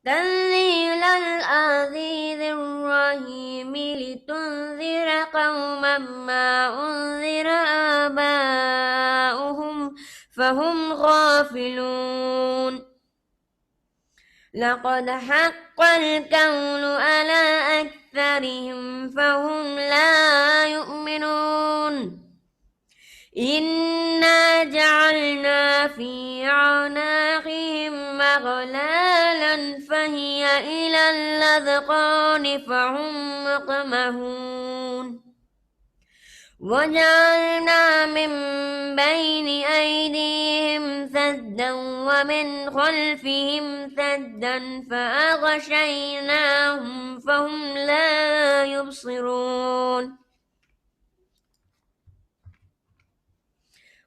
تنزيل العزيز الرحيم لتنذر قوما ما أنذر آباؤهم فهم غافلون لقد حق القول على أكثرهم فهم لا يؤمنون إنا جعلنا في أعناقهم أغلالا فهي إلى الأذقان فهم مقمحون وجعلنا من بين أيديهم سدا ومن خلفهم سدا فأغشيناهم فهم لا يبصرون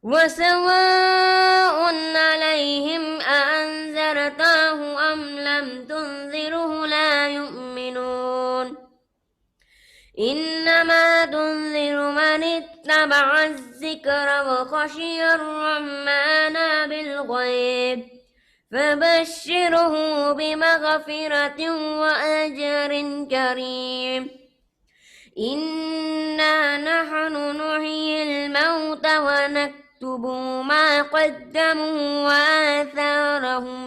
وسواء عليهم أأنذرتهم أم لم تنذره لا يؤمنون إنما تنذر من اتبع الذكر وخشي الرحمن بالغيب فبشره بمغفرة وأجر كريم إنا نحن نحيي الموتى ونكتب ما قدموا وآثارهم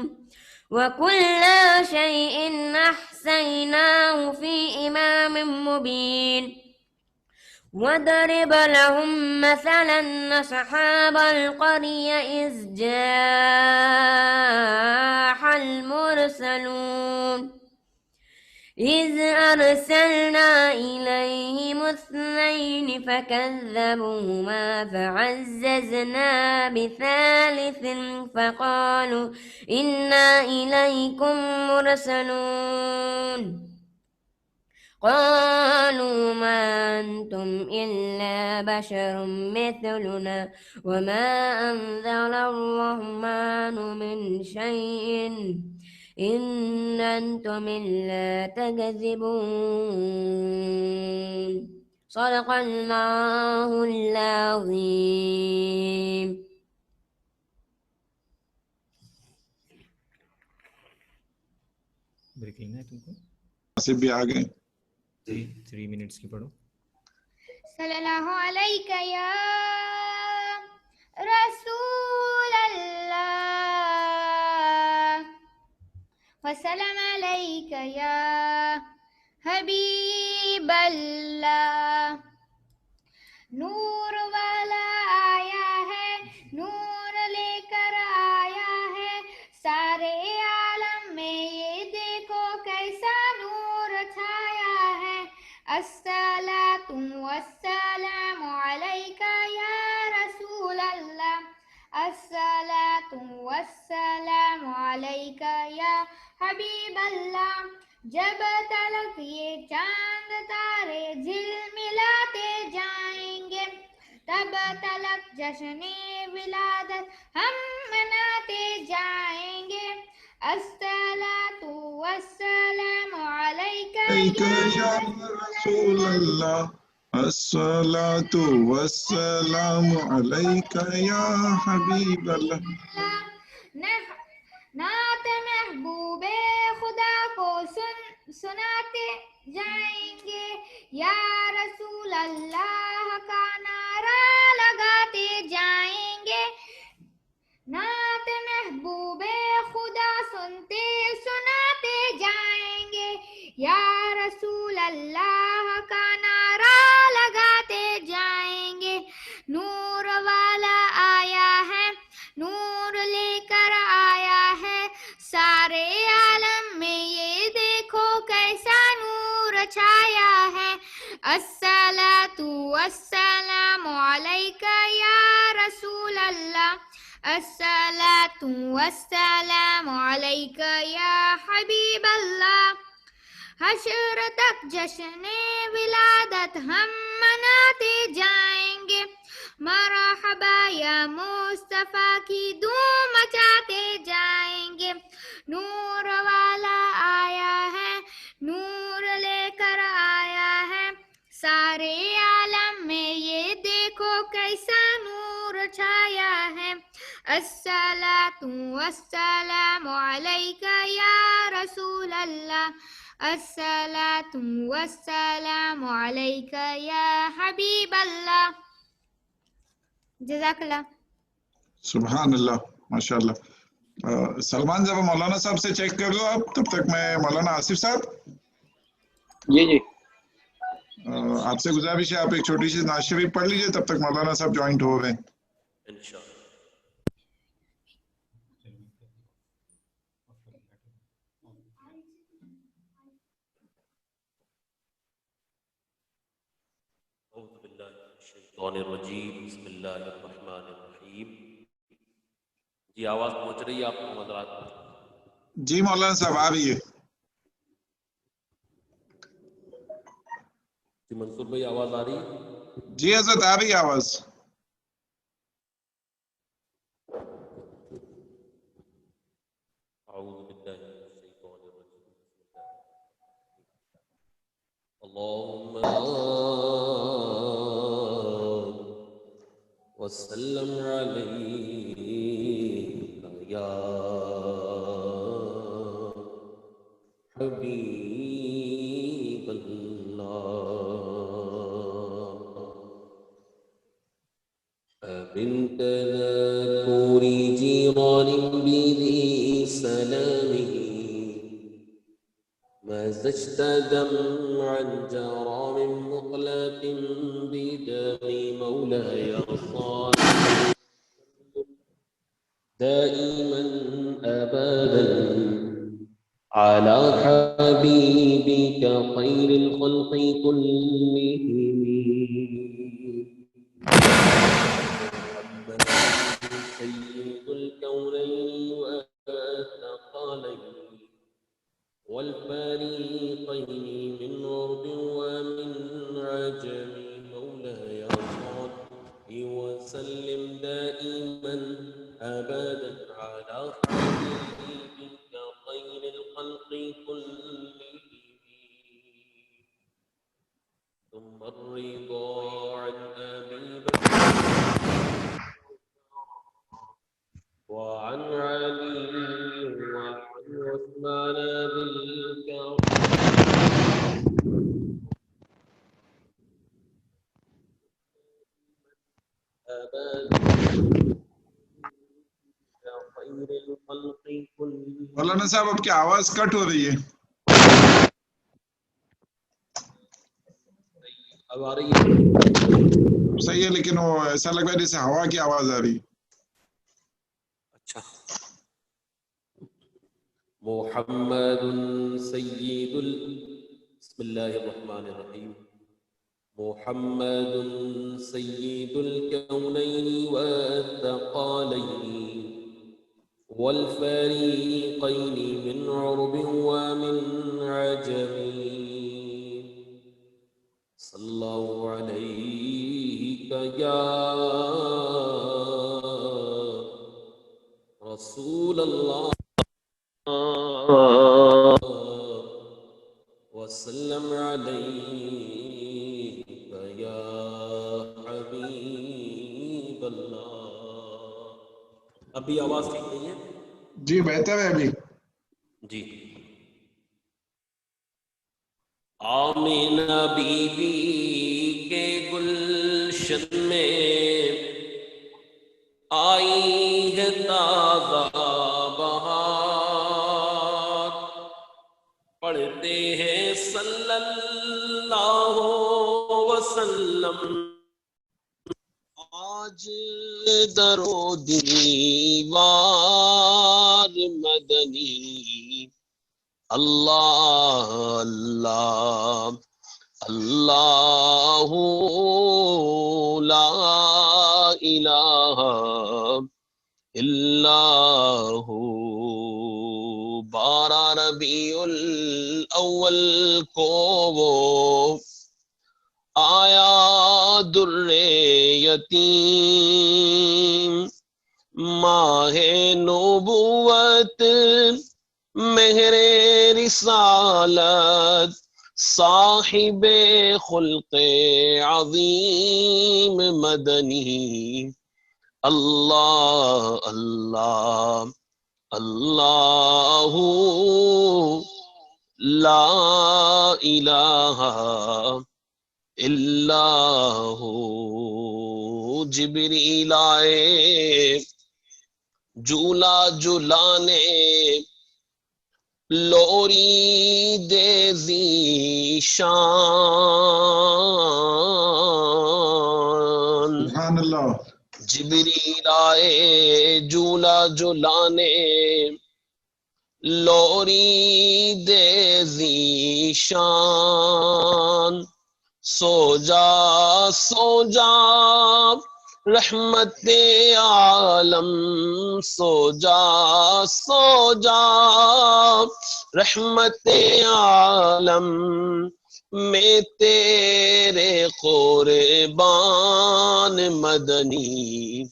وكل شيء أحصيناه في إمام مبين واضرب لهم مثلا أصحاب القرية إذ جاء المرسلون إذ أرسلنا إليهم اثنين فكذبوهما فعززنا بثالث فقالوا إنا إليكم مرسلون قالوا ما أنتم إلا بشر مثلنا وما أنزل الرحمن من شيء إن أنتم إلا تكذبون صدق الله العظيم. بریک لینا ہے تم کو سے بھی آ گئے 3 منٹس کی پڑھو. صلی اللہ علیہ یا رسول اللہ وسلم علیک یا حبیب اللہ. نور والا آیا ہے نور لے کر آیا ہے سارے عالم میں یہ دیکھو کیسا نور چھایا ہے. الصلاۃ والسلام علیک یا رسول اللہ الصلاۃ والسلام علیک یا حبیب اللہ. جب تلک یہ چاند تارے جھلملاتے جائیں گے تب تلک جشن ولادت ہم مناتے جائیں گے. الصلاۃ والسلام علیک یا رسول اللہ الصلاۃ والسلام علیک یا حبیب اللہ. نعت محبوب خدا کو سناتے جائیں گے یا رسول اللہ کا نعرہ لگاتے جائیں گے. نعت محبوب خدا سنتے سناتے جائیں گے یا رسول اللہ کا نعرہ لگاتے جائیں گے. نور والا آیا ہے نور لے کر آیا ہے سارے عالم میں یہ دیکھو کیسا نور چھایا ہے. الصلاۃ والسلام علیک یا رسول اللہ الصلاۃ والسلام علیک یا حبیب اللہ. حشر تک جشن ولادت ہم مناتے جائیں گے مرحبا یا مصطفیٰ کی دھوم مچاتے جائیں گے. نور والا آیا ہے نور لے کر آیا ہے سارے عالم میں یہ دیکھو کیسا نور چھایا ہے. الصلاۃ والسلام علیک رسول الله الصلاة والسلام عليك يا حبيب الله. جزاک اللہ. سبحان اللہ، ماشاء اللہ. سلمان صاحب مولانا صاحب سے چیک کر لو آپ، تب تک میں مولانا آصف صاحب جی آپ سے گزارش ہے آپ ایک چھوٹی سی نعت شریف پڑھ لیجیے، تب تک مولانا صاحب جوائنٹ ہو گئے. انشاءاللہ. اعوذ باللہ من الشیطان الرجیم، بسم اللہ الرحمن الرحیم. جی آواز پہنچ رہی ہے آپ کو حضرات؟ جی مولانا صاحب آ رہی ہے. جی منصور بھائی آواز آ رہی ہے؟ جی حضرت آ رہی ہے آواز. اعوذ باللہ من الشیطان الرجیم، اللہم وسلم علیہ یا حبیب اللہ، من تذکر جیران بذی سلامه ما زجت دمعا جرى من مقلة بدم مولاي صالح دائما أبدا على حبيبك خير الخلق كلهم محمد سيد الكونين والثقلين والفريقين من عرب ومن عجم مولاي صل وسلم دائما أبدا على حبيبك خير الخلق كلهم. ثم الرضا عن أبي بكر وعن علي وعن عثمان ذي الكرم أبدا خير الخلق كلهم. مولانا صاحب آپ کی آواز کٹ ہو رہی ہے. اب آ رہی ہے؟ صحیح ہے لیکن وہ ایسا لگ رہا ہے جیسے ہوا کی آواز آ رہی. اچھا. محمد سید بسم اللہ الرحمن الرحیم. محمد سید الکونین والثقلین والفریقین من عرب ومن عجم صلی اللہ علیہ یا رسول اللہ وسلم علیک یا حبیب اللہ. ابھی آواز ٹھیک نہیں ہے؟ جی بہتر ہے ابھی. جی. آمینہ بی بی کے گلشن میں آئی ہے تازہ بہار، پڑھتے ہیں صلی اللہ وسلم آج درو دیوار مدنی. اللہ اللہ اللہ لا الہ الا ہو. 12 ربیع الاول کو وہ آیا در یتیم، ماہ نبوت مہر رسالت صاحب خلق عظیم مدنی. اللہ اللہ اللہ لا الہ الا ہو. جبریل آئے جھولا جھلانے لوری دے ذیشان. سبحان اللہ. جبریل آئے جھولا جھلانے لوری دے ذیشان. سو جا سو جا رحمت عالم. سو جا سو جا رحمت عالم میں تیرے قربان مدنی.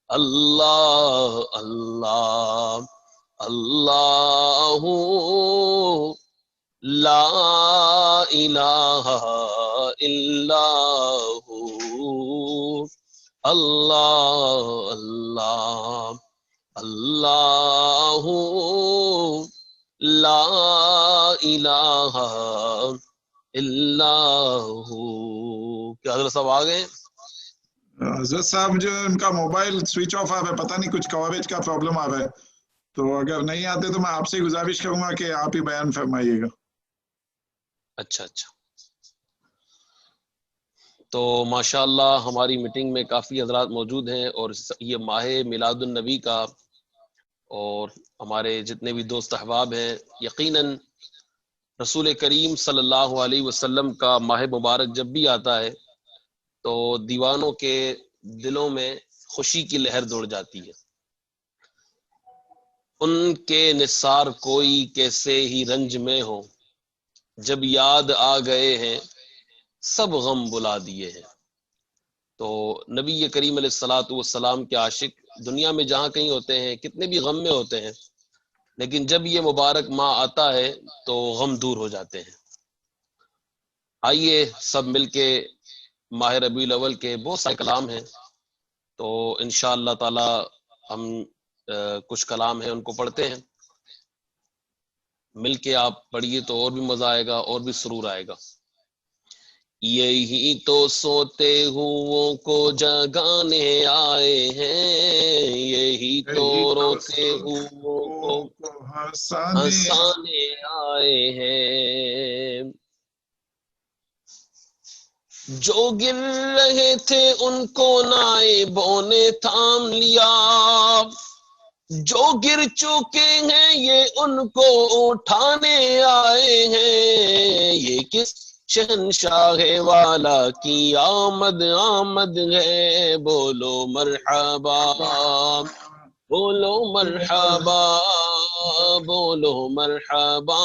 اللہ اللہ اللہ لا الہ الا ہو. اللہ اللہ اللہ لا الہ الا ہو. کیا حضرت صاحب آ گئے؟ حضرت صاحب جو ان کا موبائل سوئچ آف آ رہا ہے، پتہ نہیں کچھ کوریج کا پرابلم آ رہا ہے، تو اگر نہیں آتے تو میں آپ سے گزارش کروں گا کہ آپ ہی بیان فرمائیے گا. اچھا اچھا. تو ماشاءاللہ ہماری میٹنگ میں کافی حضرات موجود ہیں، اور یہ ماہ میلاد النبی کا، اور ہمارے جتنے بھی دوست احباب ہیں، یقیناً رسول کریم صلی اللہ علیہ وسلم کا ماہ مبارک جب بھی آتا ہے تو دیوانوں کے دلوں میں خوشی کی لہر دوڑ جاتی ہے. ان کے نثار کوئی کیسے ہی رنج میں ہو، جب یاد آ گئے ہیں سب غم بلا دیے ہیں. تو نبی کریم علیہ الصلوۃ والسلام کے عاشق دنیا میں جہاں کہیں ہوتے ہیں، کتنے بھی غم میں ہوتے ہیں، لیکن جب یہ مبارک ماہ آتا ہے تو غم دور ہو جاتے ہیں. آئیے سب مل کے ماہ ربیع الاول کے بہت سارے کلام ہیں، تو انشاءاللہ تعالی ہم کچھ کلام ہیں ان کو پڑھتے ہیں. مل کے آپ پڑھیے تو اور بھی مزہ آئے گا اور بھی سرور آئے گا. یہی تو سوتے ہوں کو جگانے آئے ہیں، یہی تو روتے ہوں کو ہنسانے آئے ہیں. جو گر رہے تھے ان کو نائبوں نے تھام لیا، جو گر چکے ہیں یہ ان کو اٹھانے آئے ہیں. یہ کس شہنشاہ والا کی آمد آمد ہے، بولو مرحبا بولو مرحبا بولو مرحبا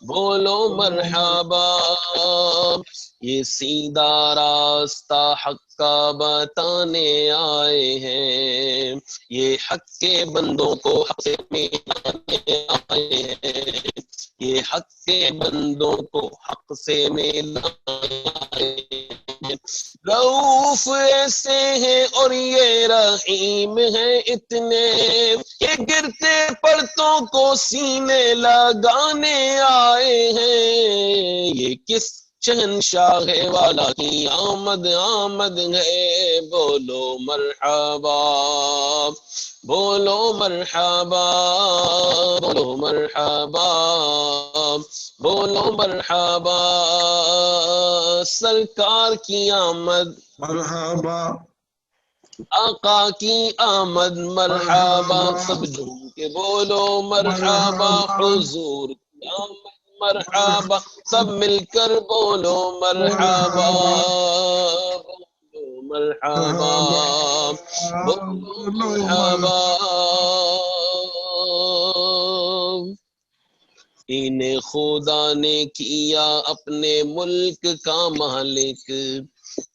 بولو مرحبا. یہ سیدھا راستہ حق کا بتانے آئے ہیں، یہ حق کے بندوں کو حق سے ملانے آئے ہیں، یہ حق کے بندوں کو حق سے ملانے آئے ہیں. رؤوف ایسے ہیں اور یہ رحیم ہیں اتنے، کہ گرتے پرتوں کو سینے لگانے آئے ہیں. یہ کس شہنشاہ والا کی آمد آمد ہے، بولو مرحبا بولو مرحبا بولو مرحبا بولو مرحبا. سرکار کی آمد مرحبا، آقا کی آمد مرحبا. سب جھوم کے بولو مرحبا. حضور کی آمد مرحبا. سب مل کر بولو مرحبا بولو مرحبا بولو مرحبا. انہیں خدا نے کیا اپنے ملک کا مالک،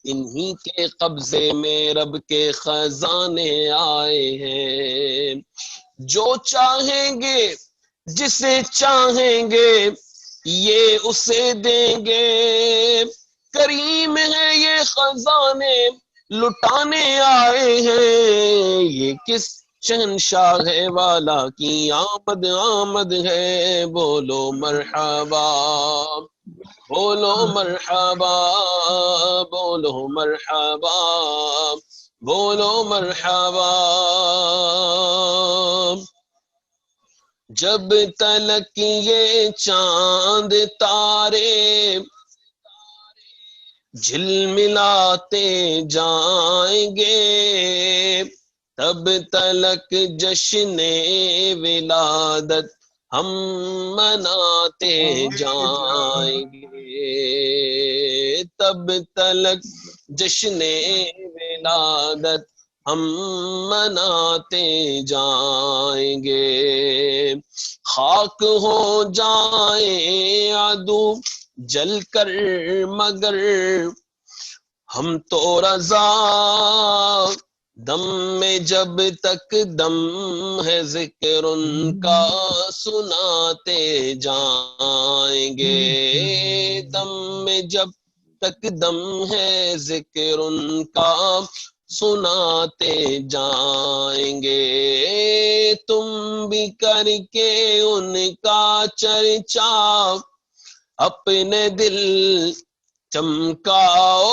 انہی کے قبضے میں رب کے خزانے آئے ہیں. جو چاہیں گے جسے چاہیں گے یہ اسے دیں گے، کریم ہے یہ خزانے لٹانے آئے ہیں. یہ کس شہنشاہ والا کی آمد آمد ہے، بولو مرحبا بولو مرحبا بولو مرحبا بولو مرحبا۔ جب تلک یہ چاند تارے جھلملاتے جائیں گے، تب تلک جشن ولادت ہم مناتے جائیں گے، تب تلک جشن ولادت ہم مناتے جائیں گے۔ خاک ہو جائیں عدو جل کر مگر ہم تو رضا، دم میں جب تک دم ہے ذکر ان کا سناتے جائیں گے، دم میں جب تک دم ہے ذکر ان کا سناتے جائیں گے۔ تم بھی کر کے ان کا چرچا اپنے دل چمکاؤ،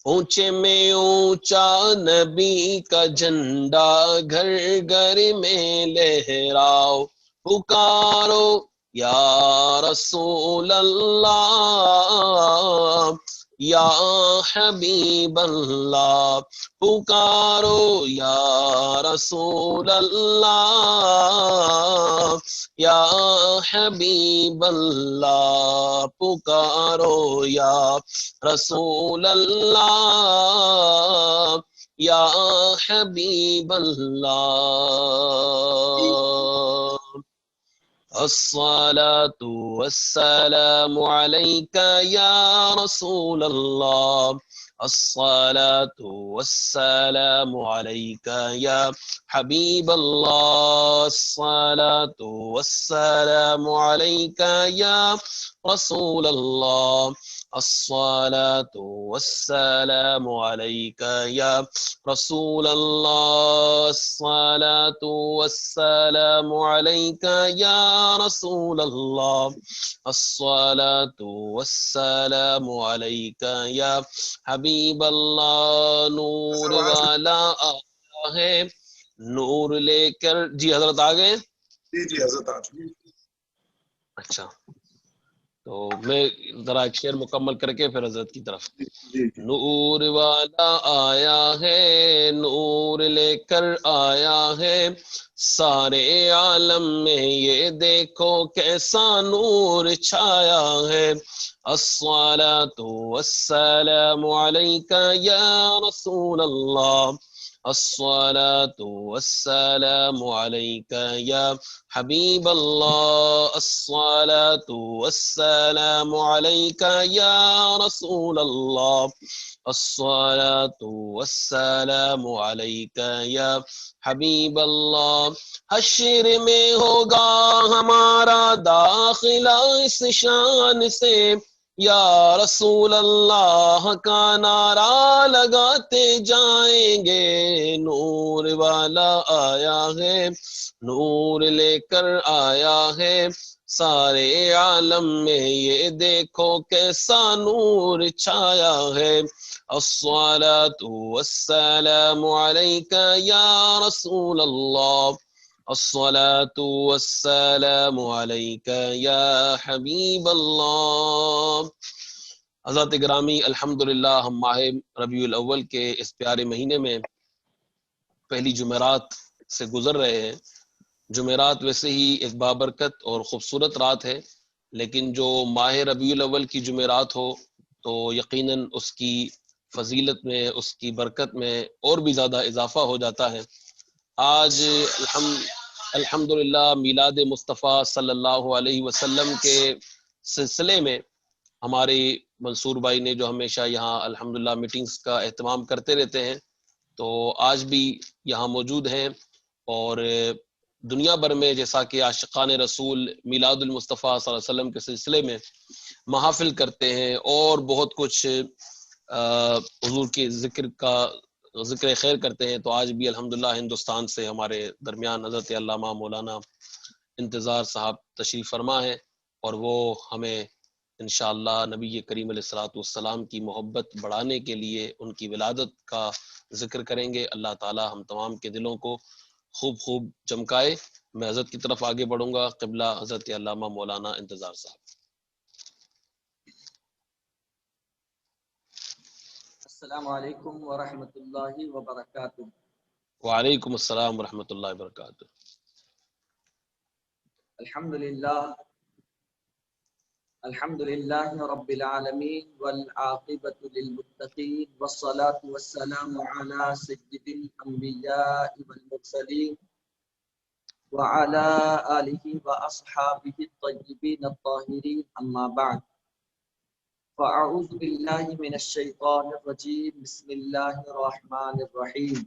اونچے میں اونچا نبی کا جھنڈا گھر گھر میں لہراؤ، پکارو یا رسول اللہ یا حبیب اللہ، پکارو یا رسول اللہ یا حبیب اللہ، پکارو یا رسول اللہ یا حبیب اللہ۔ الصلاة والسلام عليك يا رسول الله، الصلاة والسلام عليك يا حبيب الله، الصلاة والسلام عليك يا رسول الله، الصلاة والسلام عليك يا رسول الله، الصلاة والسلام عليك يا رسول الله، الصلاة والسلام عليك يا حبیب اللہ۔ نور والا آیا ہے نور لے کر، جی حضرت آ گئے؟ جی حضرت آ چکے۔ اچھا تو میں ذرا ایک شعر مکمل کر کے پھر حضرت کی طرف۔ نور والا آیا ہے نور لے کر آیا ہے، سارے عالم میں یہ دیکھو کیسا نور چھایا ہے، الصلاة والسلام علیک یا رسول اللہ، الصلاة والسلام علیک یا حبیب اللہ، الصلاة والسلام علیک یا رسول اللہ، الصلاة والسلام علیک یا حبیب اللہ۔ حشر میں ہوگا ہمارا داخلہ اس شان سے، یا رسول اللہ کا نعرہ لگاتے جائیں گے، نور والا آیا ہے نور لے کر آیا ہے، سارے عالم میں یہ دیکھو کیسا نور چھایا ہے، الصلاة والسلام علیک یا رسول اللہ، الصلاة والسلام علیک یا حبیب اللہ۔ حضرات گرامی، الحمدللہ ہم ماہ ربیع الاول کے اس پیارے مہینے میں پہلی جمعرات سے گزر رہے ہیں۔ جمعرات ویسے ہی ایک بابرکت اور خوبصورت رات ہے، لیکن جو ماہ ربیع الاول کی جمعرات ہو تو یقیناً اس کی فضیلت میں، اس کی برکت میں اور بھی زیادہ اضافہ ہو جاتا ہے۔ آج الحمدللہ میلاد مصطفیٰ صلی اللہ علیہ وسلم کے سلسلے میں ہمارے منصور بھائی نے جو ہمیشہ یہاں الحمدللہ میٹنگز کا اہتمام کرتے رہتے ہیں، تو آج بھی یہاں موجود ہیں، اور دنیا بھر میں جیسا کہ عاشقان رسول میلاد المصطفیٰ صلی اللہ علیہ وسلم کے سلسلے میں محافل کرتے ہیں اور بہت کچھ حضور کے ذکر کا ذکر خیر کرتے ہیں، تو آج بھی الحمدللہ ہندوستان سے ہمارے درمیان حضرت علامہ مولانا انتظار صاحب تشریف فرما ہے، اور وہ ہمیں انشاءاللہ نبی کریم علیہ الصلوۃ والسلام کی محبت بڑھانے کے لیے ان کی ولادت کا ذکر کریں گے۔ اللہ تعالی ہم تمام کے دلوں کو خوب خوب چمکائے۔ میں حضرت کی طرف آگے بڑھوں گا، قبلہ حضرت علامہ مولانا انتظار صاحب۔ السلام علیکم ورحمۃ اللہ وبرکاتہ۔ وعلیکم السلام ورحمۃ اللہ وبرکاتہ۔ الحمد للہ رب العالمین والعاقبۃ للمتقین والصلاة والسلام علی سید الانبیاء والمرسلین وعلی آلہ واصحابہ الطیبین الطاہرین، اما بعد فاعوذ باللہ من الشیطان الرجیم، بسم اللہ الرحمن الرحیم۔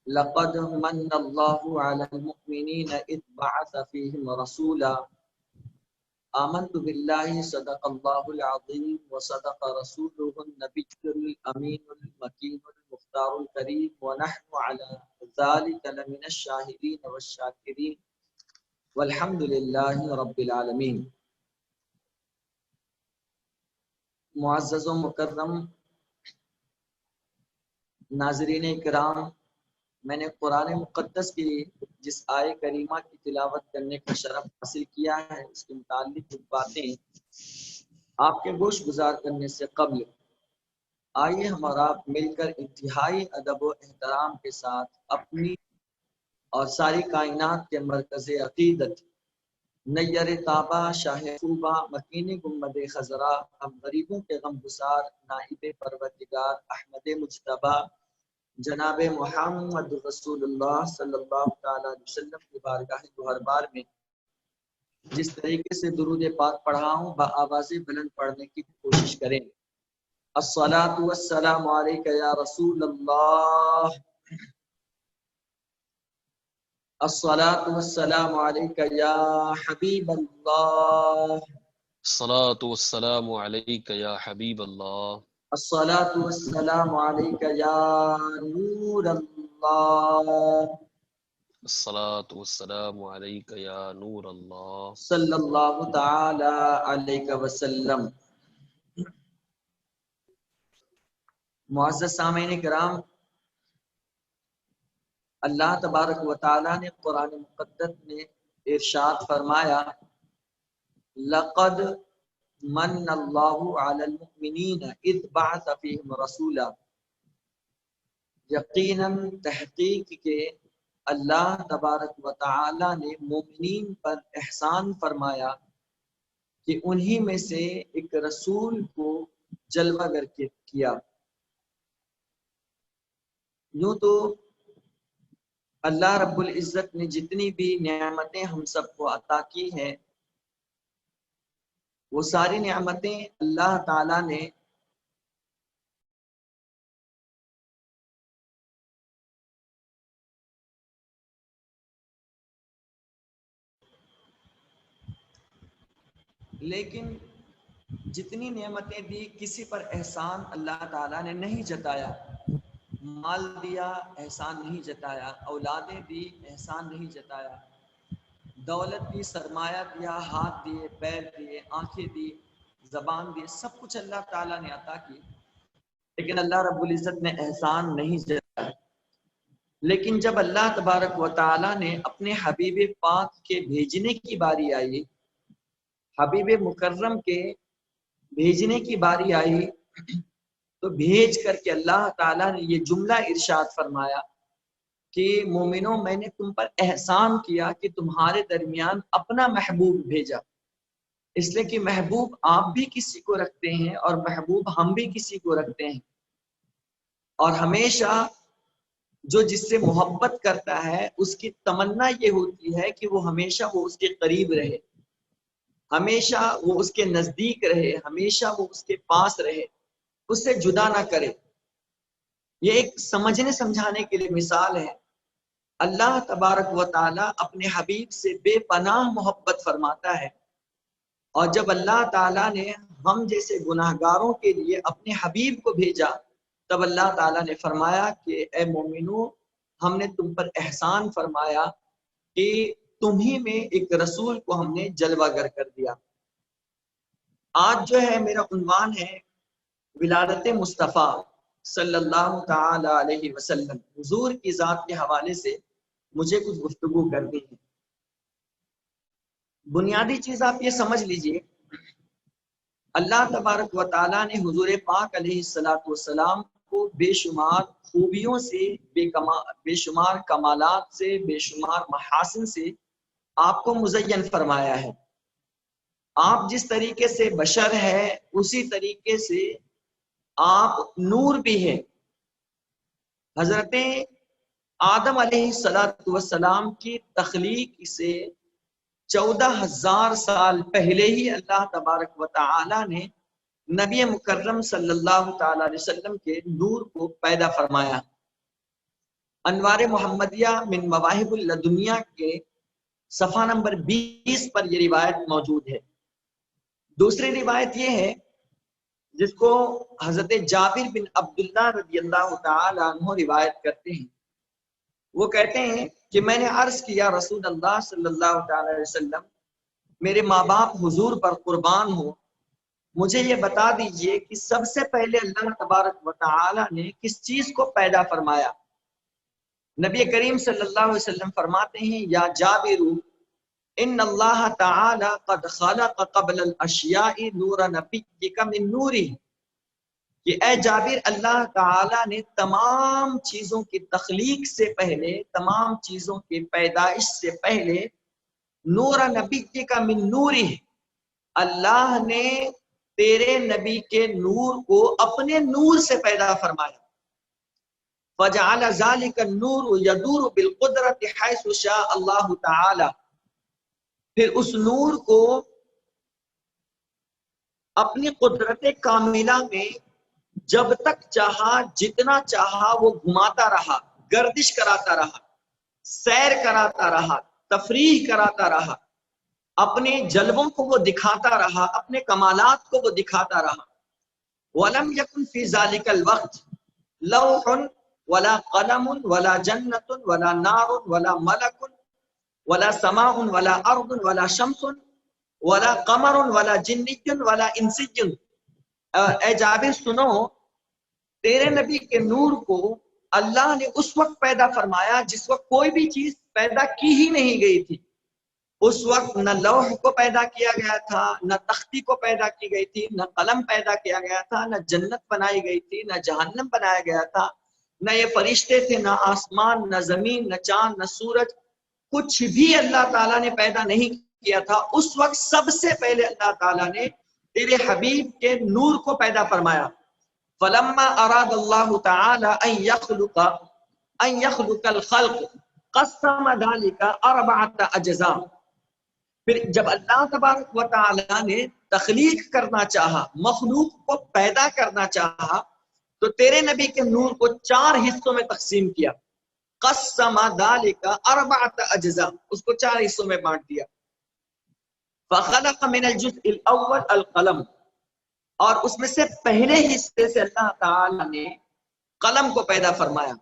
لقد من اللہ علی المؤمنین اذ بعث فیہم رسولا آمنت باللہ صدق اللہ العظیم وصدق رسولہ النبی الامین المکین المختار الکریم ونحن علی ذلک لمن الشاہدین والشاکرین والحمد للہ رب العالمین۔ معزز و مکرم ناظرین کرام، میں نے قرآن مقدس کی جس آیے کریمہ کی تلاوت کرنے کا شرف حاصل کیا ہے، اس کے متعلق کچھ باتیں آپ کے گوش گزار کرنے سے قبل آئیے ہم اور آپ مل کر انتہائی ادب و احترام کے ساتھ اپنی اور ساری کائنات کے مرکز عقیدت نیر تابہ شاہ خوبہ مکین گنبد خضرا، ہم غریبوں کے غم گسار نائب پروردگار احمد مجتبی جناب محمد رسول اللہ صلی اللہ تعالی علیہ وسلم کی بارگاہ گوہر بار میں جس طریقے سے درود پاک پڑھا ہوں بآواز بلند پڑھنے کی کوشش کریں۔ الصلاۃ والسلام علیک یا رسول اللہ، الصلاۃ والسلام علیک یا حبیب اللہ، الصلاۃ والسلام علیک یا حبیب اللہ، الصلاۃ والسلام علیک یا نور اللہ، الصلاۃ والسلام علیک یا نور اللہ، صلی اللہ تعالی علیہ وسلم۔ معزز سامعین کرام، اللہ تبارک و تعالی نے قرآن مقدس میں ارشاد فرمایا، لقد من اللہ علی المؤمنین اذ بعث فیہم رسولا، یقیناً تحقیق کے اللہ تبارک و تعالی نے مومنین پر احسان فرمایا کہ انہی میں سے ایک رسول کو جلوہ گر کیا۔ یوں تو اللہ رب العزت نے جتنی بھی نعمتیں ہم سب کو عطا کی ہیں، وہ ساری نعمتیں اللہ تعالیٰ نے لیکن جتنی نعمتیں دی کسی پر احسان اللہ تعالیٰ نے نہیں جتایا۔ مال دیا احسان نہیں جتایا، اولادیں دی احسان نہیں جتایا، دولت دی، سرمایہ دیا، ہاتھ دیے، پیر دیے، آنکھیں دی، زبان دی، سب کچھ اللہ تعالیٰ نے عطا کی، لیکن اللہ رب العزت نے احسان نہیں جتایا۔ لیکن جب اللہ تبارک و تعالیٰ نے اپنے حبیب پاک کے بھیجنے کی باری آئی، حبیب مکرم کے بھیجنے کی باری آئی، تو بھیج کر کے اللہ تعالیٰ نے یہ جملہ ارشاد فرمایا کہ مومنوں، میں نے تم پر احسان کیا کہ تمہارے درمیان اپنا محبوب بھیجا، اس لیے کہ محبوب آپ بھی کسی کو رکھتے ہیں اور محبوب ہم بھی کسی کو رکھتے ہیں، اور ہمیشہ جو جس سے محبت کرتا ہے اس کی تمنا یہ ہوتی ہے کہ وہ ہمیشہ اس کے قریب رہے، ہمیشہ وہ اس کے نزدیک رہے، ہمیشہ وہ اس کے پاس رہے، اس سے جدا نہ کرے۔ یہ ایک سمجھنے سمجھانے کے لیے مثال ہے۔ اللہ تبارک و تعالیٰ اپنے حبیب سے بے پناہ محبت فرماتا ہے، اور جب اللہ تعالیٰ نے ہم جیسے گناہگاروں کے لیے اپنے حبیب کو بھیجا تب اللہ تعالیٰ نے فرمایا کہ اے مومنو، ہم نے تم پر احسان فرمایا کہ تمہیں میں ایک رسول کو ہم نے جلوہ گر کر دیا۔ آج جو ہے میرا عنوان ہے ولادت مصطفیٰ صلی اللہ تعالی علیہ وسلم، حضور کی ذات کے حوالے سے مجھے کچھ گفتگو کرنی ہے۔ بنیادی چیز آپ یہ سمجھ لیجئے، اللہ تبارک و تعالیٰ نے حضور پاک علیہ السلام کو بے شمار خوبیوں سے، بے شمار کمالات سے، بے شمار محاسن سے آپ کو مزین فرمایا ہے۔ آپ جس طریقے سے بشر ہے اسی طریقے سے آپ نور بھی ہے۔ حضرت آدم علیہ السلام کی تخلیق سے 14,000 سال پہلے ہی اللہ تبارک و تعالی نے نبی مکرم صلی اللہ تعالی علیہ وسلم کے نور کو پیدا فرمایا۔ انوار محمدیہ من مواہب اللدنیہ کے صفحہ نمبر 20 پر یہ روایت موجود ہے۔ دوسری روایت یہ ہے جس کو حضرت جابر بن عبداللہ رضی اللہ تعالی عنہ روایت کرتے ہیں۔ وہ کہتے ہیں کہ میں نے عرض کیا رسول اللہ صلی اللہ تعالی علیہ وسلم، میرے ماں باپ حضور پر قربان ہو، مجھے یہ بتا دیجئے کہ سب سے پہلے اللہ تبارک و تعالی نے کس چیز کو پیدا فرمایا؟ نبی کریم صلی اللہ علیہ وسلم فرماتے ہیں یا جابر ان اللہ تعالی قد خلق قبل الاشیاء نور نبیک من نوری، کہ اے جابر اللہ تعالی نے تمام چیزوں کی تخلیق سے پہلے، تمام چیزوں کی پیدائش سے پہلے نور نبیک من نوری، اللہ نے تیرے نبی کے نور کو اپنے نور سے پیدا فرمایا۔ فجعل ذلك النور يدور بالقدرت حيث شاء اللہ تعالی، پھر اس نور کو اپنی قدرت کاملہ میں جب تک چاہا، جتنا چاہا وہ گھماتا رہا، گردش کراتا رہا، سیر کراتا رہا، تفریح کراتا رہا، اپنے جلووں کو وہ دکھاتا رہا، اپنے کمالات کو وہ دکھاتا رہا۔ وَلَمْ يَكُنْ فِي ذَلِكَ الْوَقْتِ لَوْحٌ وَلَا قَلَمٌ وَلَا جَنَّةٌ وَلَا نَارٌ وَلَا مَلَكٌ وَلَا سَمَاءٌ وَلَا أَرْضٌ وَلَا شَمْسٌ وَلَا قَمَرٌ وَلَا جِنِّيٌّ وَلَا إِنسِيٌّ۔ اے جابر سنو، تیرے نبی کے نور کو اللہ نے اس وقت پیدا فرمایا جس وقت کوئی بھی چیز پیدا کی ہی نہیں گئی تھی۔ اس وقت نہ لوح کو پیدا کیا گیا تھا، نہ تختی کو پیدا کی گئی تھی، نہ قلم پیدا کیا گیا تھا، نہ جنت بنائی گئی تھی، نہ جہنم بنایا گیا تھا، نہ یہ فرشتے تھے، نہ آسمان، نہ زمین، نہ چاند، نہ سورج، کچھ بھی اللہ تعالیٰ نے پیدا نہیں کیا تھا۔ اس وقت سب سے پہلے اللہ تعالیٰ نے تیرے حبیب کے نور کو پیدا فرمایا۔ فَلَمَّا أَرَادَ اللَّهُ تَعَالَى أَن يَخْلُقَ الْخَلْقِ قَسَّمَ ذَلِكَ 4 أَجْزَاء، پھر جب اللہ تبارک و تعالیٰ نے تخلیق کرنا چاہا، مخلوق کو پیدا کرنا چاہا، تو تیرے نبی کے نور کو 4 حصوں میں تقسیم کیا۔ قسم ذلك 4 اجزاء، اس کو 4 حصوں میں بانٹ دیا۔ فخلق من الجزء الاول القلم، اور اس میں سے پہلے حصے سے اللہ تعالی نے قلم کو پیدا فرمایا۔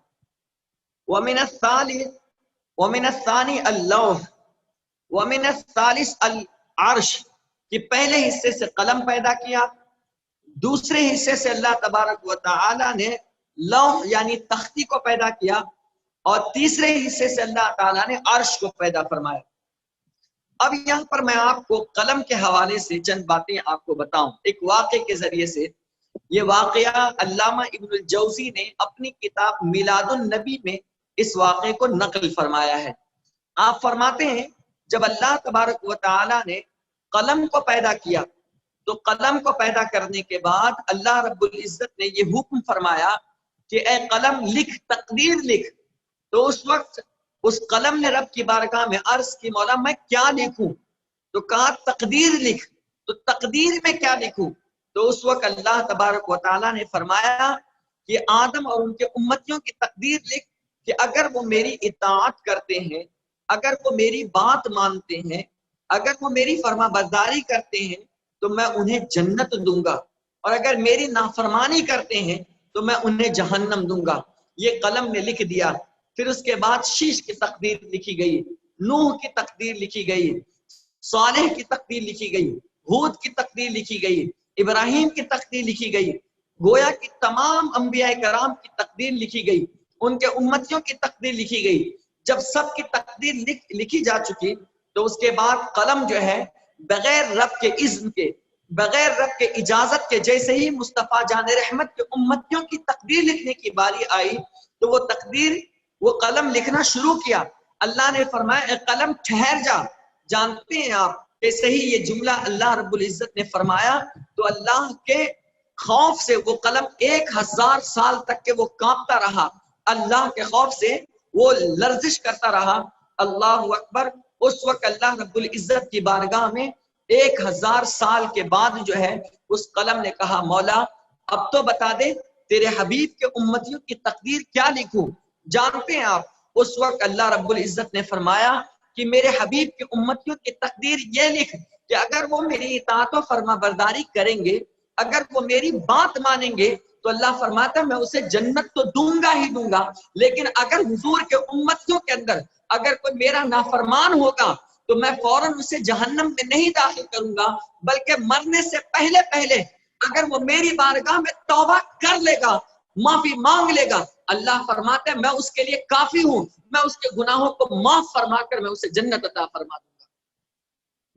ومن الثاني اللوح، ومن الثالث العرش، کہ پہلے حصے سے قلم پیدا کیا، دوسرے حصے سے اللہ تبارک و تعالی نے لوح یعنی تختی کو پیدا کیا، اور تیسرے حصے سے اللہ تعالیٰ نے عرش کو پیدا فرمایا۔ اب یہاں پر میں آپ کو قلم کے حوالے سے چند باتیں آپ کو بتاؤں ایک واقعے کے ذریعے سے۔ یہ واقعہ علامہ ابن الجوزی نے اپنی کتاب میلاد النبی میں اس واقعے کو نقل فرمایا ہے۔ آپ فرماتے ہیں جب اللہ تبارک و تعالیٰ نے قلم کو پیدا کیا تو قلم کو پیدا کرنے کے بعد اللہ رب العزت نے یہ حکم فرمایا کہ اے قلم لکھ، تقدیر لکھ۔ تو اس وقت اس قلم نے رب کی بارگاہ میں عرض کی مولا میں کیا لکھوں؟ تو کہا تقدیر لکھ۔ تو تقدیر میں کیا لکھوں؟ تو اس وقت اللہ تبارک و تعالیٰ نے فرمایا کہ آدم اور ان کے امتیوں کی تقدیر لکھ کہ اگر وہ میری اطاعت کرتے ہیں، اگر وہ میری بات مانتے ہیں، اگر وہ میری فرما برداری کرتے ہیں تو میں انہیں جنت دوں گا، اور اگر میری نافرمانی کرتے ہیں تو میں انہیں جہنم دوں گا. یہ قلم نے لکھ دیا. پھر اس کے بعد شیش کی تقدیر لکھی گئی, نوح کی تقدیر لکھی گئی, صالح کی تقدیر لکھی گئی, ہود کی تقدیر لکھی گئی, ابراہیم کی تقدیر لکھی گئی. گویا کہ تمام انبیاء کرام کی تقدیر لکھی گئی, ان کے امتیوں کی تقدیر لکھی گئی. جب سب کی تقدیر لکھی جا چکی تو اس کے بعد قلم جو ہے بغیر رب کے اذن کے, بغیر رب کے اجازت کے, جیسے ہی مصطفیٰ جان رحمت کے امتیوں کی تقدیر لکھنے کی باری آئی تو وہ تقدیر, وہ قلم لکھنا شروع کیا. اللہ نے فرمایا اے قلم ٹھہر جا. جانتے ہیں آپ جیسے ہی یہ جملہ اللہ رب العزت نے فرمایا تو اللہ کے خوف سے وہ قلم 1000 سال تک کے وہ کانپتا رہا. اللہ کے خوف سے وہ لرزش کرتا رہا. اللہ اکبر. اس وقت اللہ رب العزت کی بارگاہ میں 1000 سال کے بعد جو ہے اس قلم نے کہا مولا اب تو بتا دے تیرے حبیب کے امتیوں کی تقدیر کیا لکھوں. جانتے ہیں آپ اس وقت اللہ رب العزت نے فرمایا کہ میرے حبیب کے امتیوں کی تقدیر یہ لکھ کہ اگر وہ میری اطاعت و فرما برداری کریں گے, اگر وہ میری بات مانیں گے تو اللہ فرماتا ہے میں اسے جنت تو دوں گا ہی دوں گا, لیکن اگر حضور کے امتیوں کے اندر اگر کوئی میرا نافرمان ہوگا تو میں فوراً اسے جہنم میں نہیں داخل کروں گا, بلکہ مرنے سے پہلے پہلے اگر وہ میری بارگاہ میں توبہ کر لے گا, معافی مانگ لے گا, اللہ فرماتا ہے میں اس کے لیے کافی ہوں, میں اس کے گناہوں کو معاف فرما کر میں اسے جنت عطا فرما دوں گا.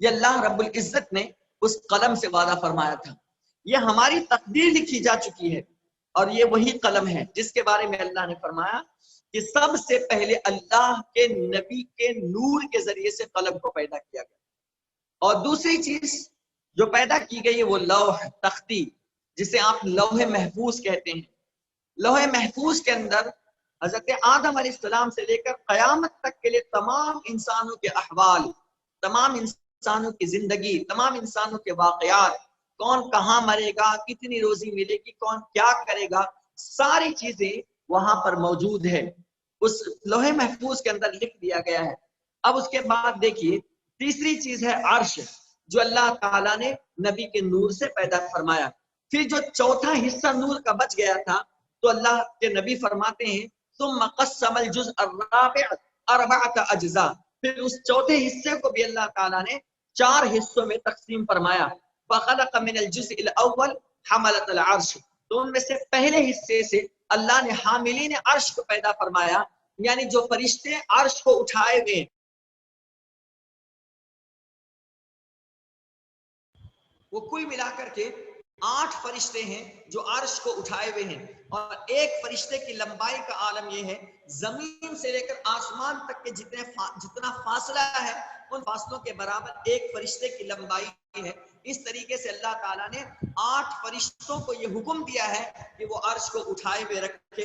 یہ اللہ رب العزت نے اس قلم سے وعدہ فرمایا تھا. یہ ہماری تقدیر لکھی جا چکی ہے اور یہ وہی قلم ہے جس کے بارے میں اللہ نے فرمایا کہ سب سے پہلے اللہ کے نبی کے نور کے ذریعے سے قلم کو پیدا کیا گیا. اور دوسری چیز جو پیدا کی گئی ہے وہ لوح تختی, جسے آپ لوح محفوظ کہتے ہیں. لوح محفوظ کے اندر حضرت آدم علیہ السلام سے لے کر قیامت تک کے لیے تمام انسانوں کے احوال, تمام انسانوں کی زندگی, تمام انسانوں کے واقعات, کون کہاں مرے گا, کتنی روزی ملے گی, کون کیا کرے گا, ساری چیزیں وہاں پر موجود ہے, اس لوح محفوظ کے اندر لکھ دیا گیا ہے. اب اس کے بعد دیکھیے تیسری چیز ہے عرش, جو اللہ تعالیٰ نے نبی کے نور سے پیدا فرمایا. پھر جو چوتھا حصہ نور کا بچ گیا تھا تو اللہ کے نبی فرماتے ہیں ثم قسم الجزء الرابع 4 اجزاء, پھر اس چوتھے حصے کو بھی اللہ تعالیٰ نے 4 حصوں میں تقسیم فرمایا. فخلق من الجزء الاول حملۃ العرش, تو ان میں سے پہلے حصے سے اللہ نے حاملین عرش کو پیدا فرمایا, یعنی جو فرشتے عرش کو اٹھائے ہوئے. وہ کل ملا کر کے 8 فرشتے ہیں جو عرش کو اٹھائے ہوئے ہیں, اور ایک فرشتے کی لمبائی کا عالم یہ ہے زمین سے لے کر آسمان تک کے جتنا فاصلہ ہے ان فاصلوں کے برابر ایک فرشتے کی لمبائی ہے. اس طریقے سے اللہ تعالیٰ نے 8 فرشتوں کو یہ حکم دیا ہے کہ وہ عرش کو اٹھائے ہوئے رکھے.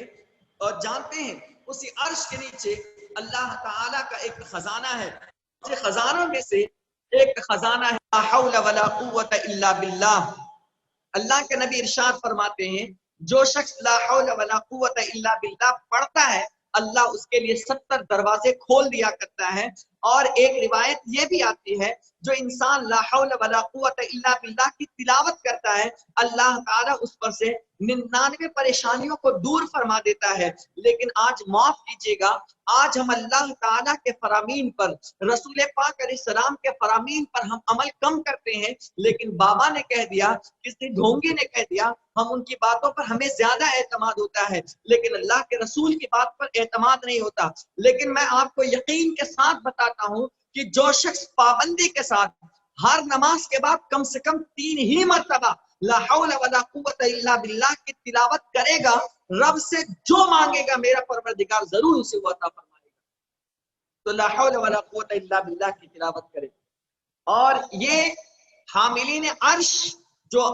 اور جانتے ہیں اسی عرش کے نیچے اللہ تعالیٰ کا ایک خزانہ ہے. خزانوں میں سے ایک خزانہ ہے لا حول ولا قوت الا باللہ. اللہ کے نبی ارشاد فرماتے ہیں جو شخص لا حول ولا قوت الا باللہ پڑھتا ہے اللہ اس کے لیے 70 دروازے کھول دیا کرتا ہے. اور ایک روایت یہ بھی آتی ہے جو انسان لا حول ولا قوت الا باللہ کی تلاوت کرتا ہے اللہ تعالیٰ اس پر سے 99 پریشانیوں کو دور فرما دیتا ہے. لیکن آج معاف کیجیے گا, آج ہم اللہ تعالیٰ کے فرامین پر, رسول پاک علیہ السلام کے فرامین پر ہم عمل کم کرتے ہیں. لیکن بابا نے کہہ دیا, کسی ڈھونگی نے کہہ دیا, ہم ان کی باتوں پر ہمیں زیادہ اعتماد ہوتا ہے, لیکن اللہ کے رسول کی بات پر اعتماد نہیں ہوتا. لیکن میں آپ کو یقین کے ساتھ بتاتا ہوں کہ جو شخص پابندی کے ساتھ ہر نماز کے بعد کم سے کم 3 ہی مرتبہ لا حول ولا قوت الا باللہ کی تلاوت کرے گا, رب سے جو مانگے گا میرا پروردگار ضرور اسے وہ عطا فرمائے گا. تو لا حول ولا قوت الا باللہ کی تلاوت کرے. اور یہ حاملین عرش جو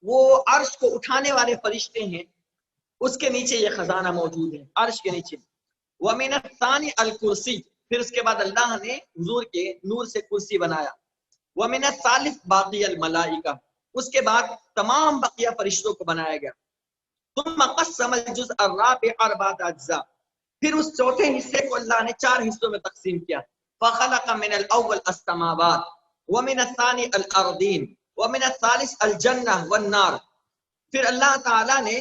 وہ عرش کو اٹھانے والے فرشتے ہیں اس کے نیچے یہ خزانہ موجود ہے, عرش کے نیچے. ومن الثانی الکرسی, پھر اس کے بعد اللہ نے حضور کے نور سے کرسی بنایا. ومن الثالث باقی الملائکہ, اس کے بعد تمام بقیہ فرشتوں کو بنایا گیا. ثم قسم الجزء الرابع 4 اجزاء, پھر اس چوتھے حصے کو اللہ نے 4 حصوں میں تقسیم کیا. فخلق من الاول السماوات ومن الثانی الارضین ومن الثالث الجنہ والنار, پھر اللہ تعالیٰ نے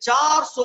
400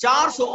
400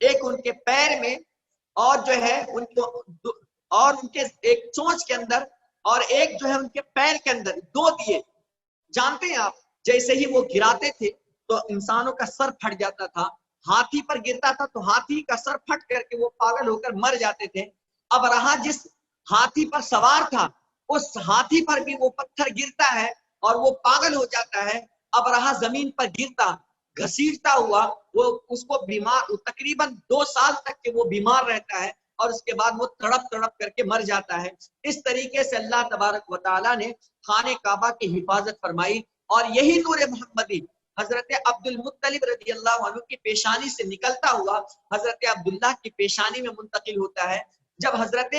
ایک ان کے پیر میں اور جو ہے ان کو اور ان کے ایک چونچ کے اندر اور ایک جو ہے ان کے پیر کے اندر 2 دیے. جانتے ہیں آپ جیسے ہی وہ گراتے تھے تو انسانوں کا سر پھٹ جاتا تھا. ہاتھی پر گرتا تھا تو ہاتھی کا سر پھٹ کر کے وہ پاگل ہو کر مر جاتے تھے. اب رہا جس ہاتھی پر سوار تھا اس ہاتھی پر بھی وہ پتھر گرتا ہے اور وہ پاگل ہو جاتا ہے. اب رہا زمین پر گرتا گھسیٹتا ہوا وہ اس کو بیمار تقریباً 2 سال تک کہ وہ بیمار رہتا ہے اور اس کے بعد وہ تڑپ کر کے مر جاتا ہے. اس طریقے سے اللہ تبارک و تعالیٰ نے خانہ کعبہ کی حفاظت فرمائی. اور یہی نور محمدی حضرت عبد المطلب رضی اللہ عنہ کی پیشانی سے نکلتا ہوا حضرت عبداللہ کی پیشانی میں منتقل ہوتا ہے. جب حضرت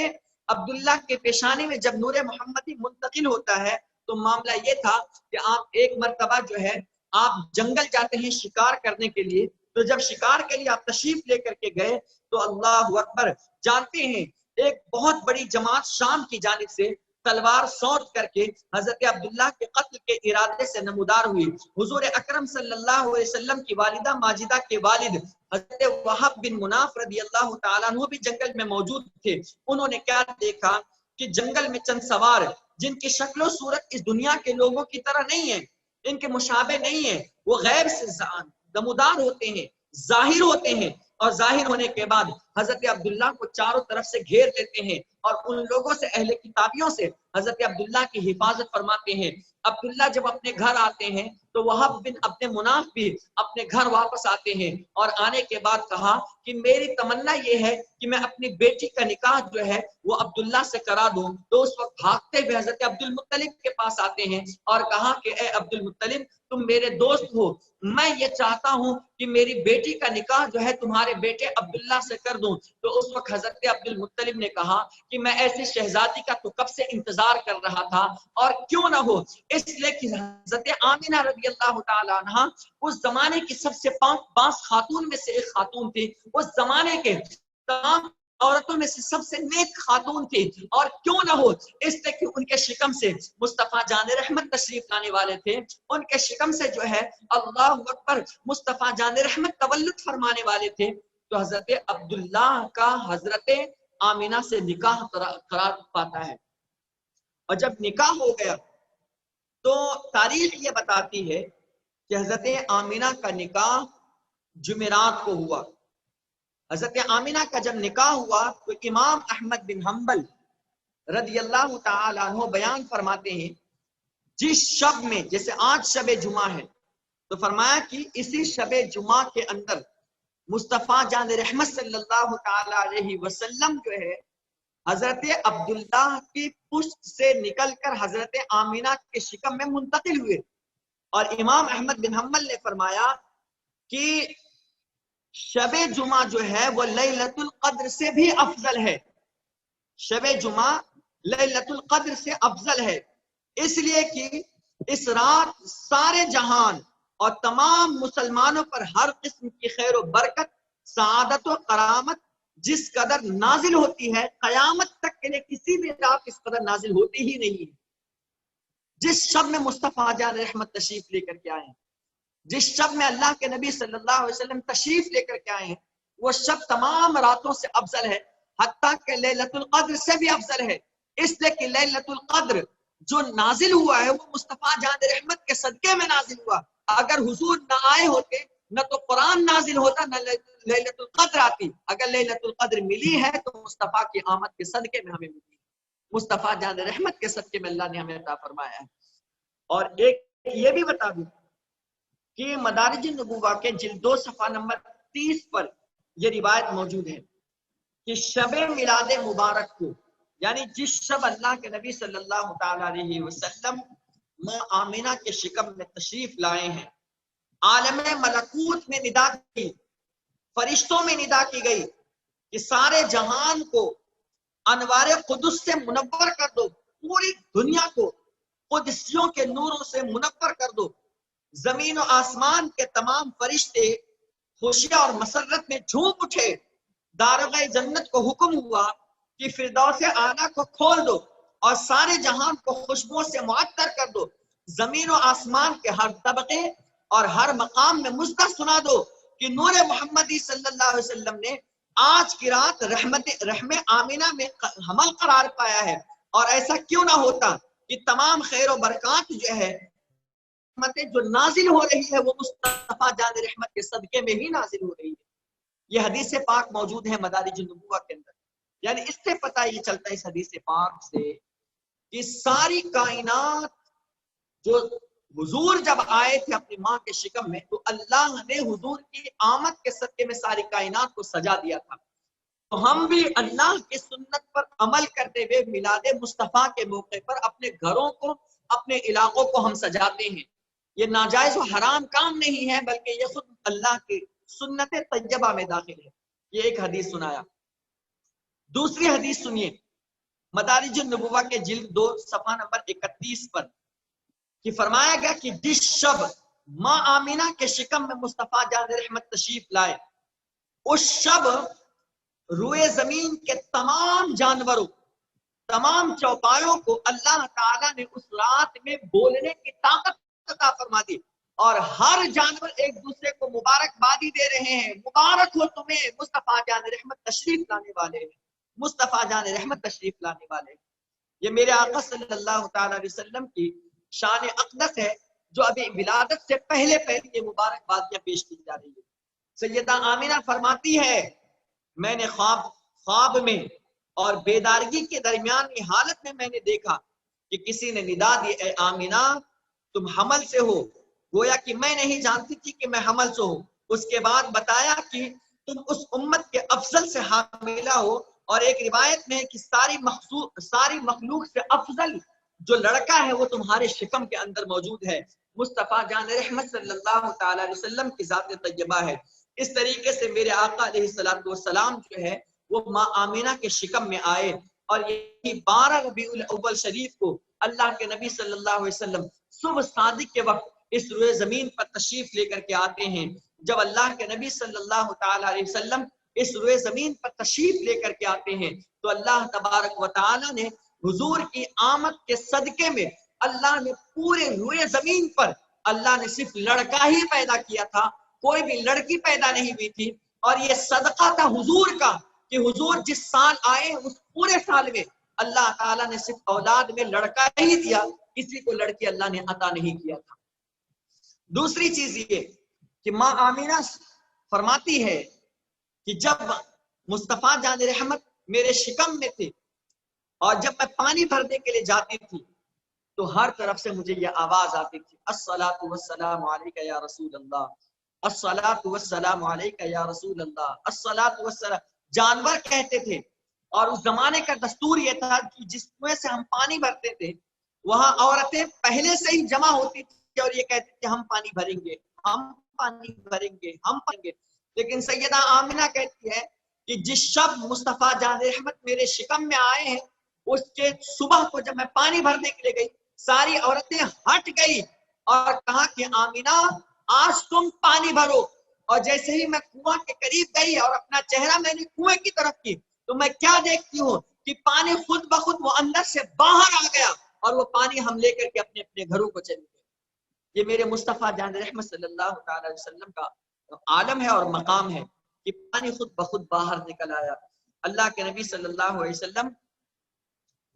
عبداللہ کے پیشانی میں جب نور محمدی منتقل ہوتا ہے تو معاملہ یہ تھا کہ آپ ایک مرتبہ جو ہے آپ جنگل جاتے ہیں شکار کرنے کے لیے. تو جب شکار کے لیے آپ تشریف لے کر کے گئے تو اللہ اکبر جانتے ہیں ایک بہت بڑی جماعت شام کی جانب سے تلوار سونت کر کے حضرت عبداللہ کے قتل کے ارادے سے نمودار ہوئی. حضور اکرم صلی اللہ علیہ وسلم کی والدہ ماجدہ کے والد حضرت وہب بن مناف رضی اللہ تعالیٰ عنہ بھی جنگل میں موجود تھے. انہوں نے کیا دیکھا کہ جنگل میں چند سوار جن کی شکل و صورت اس دنیا کے لوگوں کی طرح نہیں ہے, ان کے مشابہ نہیں ہے, وہ غیب سے نمودار ہوتے ہیں, ظاہر ہوتے ہیں اور ظاہر ہونے کے بعد حضرت عبداللہ کو چاروں طرف سے گھیر لیتے ہیں اور ان لوگوں سے اہل کتابیوں سے حضرت عبداللہ کی حفاظت فرماتے ہیں. عبداللہ جب اپنے گھر آتے ہیں تو وہب بن اپنے مناف بھی اپنے گھر واپس آتے ہیں اور آنے کے بعد کہا کہ میری تمنا یہ ہے کہ میں اپنی بیٹی کا نکاح جو ہے وہ عبداللہ سے کرا دوں. تو اس وقت بھاگتے ہوئے حضرت عبد المطلب کے پاس آتے ہیں اور کہا کہ اے عبد المطلب تم میرے دوست ہو, میں یہ چاہتا ہوں کہ میری بیٹی کا نکاح جو ہے تمہارے بیٹے عبداللہ سے کر دوں. تو اس وقت حضرت عبد المطلب نے کہا کہ میں ایسی شہزادی کا تو کب سے انتظار کر رہا تھا اور کیوں نہ ہو, اس لیے کہ حضرت آمینہ رضی اللہ تعالی عنہ اس زمانے کی سب سے پاس خاتون میں سے ایک خاتون تھی, اس زمانے کے تمام عورتوں میں سے سب سے نیک خاتون تھی. اور کیوں نہ ہو اس لیے کہ ان کے شکم سے مصطفیٰ جان رحمت تشریف لانے والے تھے, ان کے شکم سے جو ہے اللہ اکبر مصطفیٰ جان رحمت تولد فرمانے والے تھے. تو حضرت عبداللہ کا حضرت آمینہ سے نکاح قرار پاتا ہے. اور جب نکاح ہو گیا تو تاریخ یہ بتاتی ہے کہ حضرت آمینہ کا نکاح جمعرات کو ہوا. حضرت آمینہ کا جب نکاح ہوا تو امام احمد بن حنبل رضی اللہ تعالی عنہ بیان فرماتے ہیں جس شب میں, جیسے آج شب جمعہ ہے, تو فرمایا کہ اسی شب جمعہ کے اندر مصطفیٰ جان رحمت صلی اللہ تعالی علیہ وسلم جو ہے حضرت عبداللہ کی پشت سے نکل کر حضرت آمینہ کے شکم میں منتقل ہوئے. اور امام احمد بن حنبل نے فرمایا کہ شب جمعہ جو ہے وہ لیلۃ القدر سے بھی افضل ہے. شب جمعہ لیلۃ القدر سے افضل ہے اس لیے کہ اس رات سارے جہان اور تمام مسلمانوں پر ہر قسم کی خیر و برکت, سعادت و کرامت جس قدر نازل ہوتی ہے قیامت تک کے لیے کسی بھی رات اس قدر نازل ہوتی ہی نہیں ہے. جس شب میں مصطفیٰ جان رحمت تشریف لے کر کے آئے ہیں, جس شب میں اللہ کے نبی صلی اللہ علیہ وسلم تشریف لے کر کے آئے ہیں, وہ شب تمام راتوں سے افضل ہے, حتیٰ کہ لیلۃ القدر سے بھی افضل ہے. اس لیے کہ لیلۃ القدر جو نازل ہوا ہے وہ مصطفیٰ جان رحمت کے صدقے میں نازل ہوا. اگر حضور نہ آئے ہوتے نہ تو قرآن نازل ہوتا نہ لیلۃ القدر آتی. اگر لیلۃ القدر ملی ہے تو مصطفیٰ کی آمد کے صدقے میں ہمیں ملی, مصطفیٰ جان رحمت کے صدقے میں اللہ نے ہمیں عطا فرمایا ہے. اور ایک یہ بھی بتا دوں کہ مدارج النبوہ کے جلد 2 صفحہ نمبر 30 پر یہ روایت موجود ہے کہ شب میلاد مبارک کو, یعنی جس شب اللہ کے نبی صلی اللہ تعالی علیہ وسلم ماں آمینہ کے شکم میں تشریف لائے ہیں, عالم ملکوت میں ندا کی, فرشتوں میں ندا کی گئی کہ سارے جہان کو انوار قدس سے منور کر دو, پوری دنیا کو قدسیوں کے نوروں سے منور کر دو. زمین و آسمان کے تمام فرشتے خوشی اور مسرت میں جھوم اٹھے. دارغ جنت کو حکم ہوا کہ فردوس اعلیٰ کو کھول دو اور سارے جہان کو خوشبوؤں سے معطر کر دو. زمین و آسمان کے ہر طبقے اور ہر مقام میں مژدہ سنا دو کہ نور محمدی صلی اللہ علیہ وسلم نے آج کی رات رحم آمینہ میں حمل قرار پایا ہے، اور ایسا کیوں نہ ہوتا کہ تمام خیر و برکات جو ہے جو نازل ہو رہی ہے وہ مصطفیٰ جان رحمت کے صدقے میں ہی نازل ہو رہی ہے۔ یہ حدیث پاک موجود ہے مدارج النبوہ کے اندر، یعنی اس سے پتہ یہ چلتا ہے اس حدیث پاک سے کہ ساری کائنات جو حضور جب آئے تھے اپنی ماں کے شکم میں تو اللہ نے حضور کی آمد کے صدقے میں ساری کائنات کو سجا دیا تھا۔ تو ہم بھی اللہ کی سنت پر عمل کرتے ہوئے میلاد مصطفیٰ کے موقع پر اپنے گھروں کو، اپنے علاقوں کو ہم سجاتے ہیں۔ یہ ناجائز و حرام کام نہیں ہے، بلکہ یہ خود اللہ کی سنت طیبہ میں داخل ہے۔ یہ ایک حدیث سنایا۔ دوسری حدیث سنیے، مدارج النبوہ کے جلد 2 صفحہ نمبر 31 پر کہ فرمایا گیا کہ جس شب ماں آمینہ کے شکم میں مصطفیٰ جان رحمت تشریف لائے، اس شب روئے زمین کے تمام جانوروں، تمام چوپایوں کو اللہ تعالیٰ نے اس رات میں بولنے کی طاقت عطا فرما دی، اور ہر جانور ایک دوسرے کو مبارکبادی دے رہے ہیں، مبارک ہو تمہیں مصطفیٰ جان رحمت تشریف لانے والے ہیں، مصطفیٰ جان رحمت تشریف لانے والے ہیں۔ یہ میرے آقا صلی اللہ تعالیٰ علیہ وسلم کی شان اقدس ہے، جو ابھی ولادت سے پہلے یہ مبارکبادیاں پیش کی جا رہی ہے۔ سیدہ آمینہ فرماتی ہے، میں نے خواب میں اور بیدارگی کے درمیانی حالت میں نے دیکھا کہ کسی نے ندا دی، اے آمینہ تم حمل سے ہو، گویا کہ میں نہیں جانتی تھی کہ میں حمل سے ہوں۔ اس کے بعد بتایا کہ تم اس امت کے افضل سے حاملہ ہو، اور ایک روایت میں کہ ساری مخلوق سے افضل جو لڑکا ہے وہ تمہارے شکم کے اندر موجود ہے۔ مصطفیٰ جان رحمت صلی اللہ تعالی علیہ وسلم کی ذات طیبہ ہے۔ اس طریقے سے میرے آقا علیہ السلام جو ہے وہ ماں آمینہ کے شکم میں آئے، اور یہی 12 ربیع الاول شریف کو اللہ کے نبی صلی اللہ علیہ وسلم صبح صادق کے وقت اس روئے زمین پر تشریف لے کر کے آتے ہیں۔ جب اللہ کے نبی صلی اللہ تعالی علیہ وسلم اس روئے زمین پر تشریف لے کر کے آتے ہیں تو اللہ تبارک و تعالی نے حضور کی آمد کے صدقے میں اللہ نے پورے روئے زمین پر اللہ نے صرف لڑکا ہی پیدا کیا تھا، کوئی بھی لڑکی پیدا نہیں ہوئی تھی، اور یہ صدقہ تھا حضور کا کہ حضور جس سال آئے اس پورے سال میں اللہ تعالیٰ نے صرف اولاد میں لڑکا ہی دیا، کسی کو لڑکی اللہ نے عطا نہیں کیا تھا۔ دوسری چیز یہ کہ ماں آمینہ فرماتی ہے کہ جب مصطفیٰ جان رحمت میرے شکم میں تھے اور جب میں پانی بھرنے کے لیے جاتی تھی تو ہر طرف سے مجھے یہ آواز آتی تھی، الصلاۃ والسلام علیک یا رسول اللہ، الصلاۃ والسلام علیک یا رسول اللہ، الصلاۃ والسلام۔ جانور کہتے تھے، اور اس زمانے کا دستور یہ تھا کہ جس کنویں سے ہم پانی بھرتے تھے وہاں عورتیں پہلے سے ہی جمع ہوتی تھی اور یہ کہتی تھی ہم پانی بھریں گے، ہم پانی بھریں گے، ہم پائیں گے۔ لیکن سیدہ آمنہ کہتی ہے کہ جس شب مصطفیٰ جان رحمت میرے شکم میں آئے ہیں اس کے صبح کو جب میں پانی بھرنے کے لیے گئی ساری عورتیں ہٹ گئی اور کہا کہ آمنہ آج تم پانی بھرو، اور جیسے ہی میں کنواں کے قریب گئی اور اپنا چہرہ میں نے کنویں کی طرف کی تو میں کیا دیکھتی ہوں کہ پانی خود بخود وہ اندر سے باہر آ گیا اور وہ پانی ہم لے کر کے اپنے اپنے گھروں کو چلے گئے۔ یہ میرے مصطفیٰ جان رحمت صلی اللہ تعالی علیہ وسلم کا عالم ہے اور مقام ہے کہ پانی خود بخود باہر نکل آیا۔ اللہ کے نبی صلی اللہ علیہ وسلم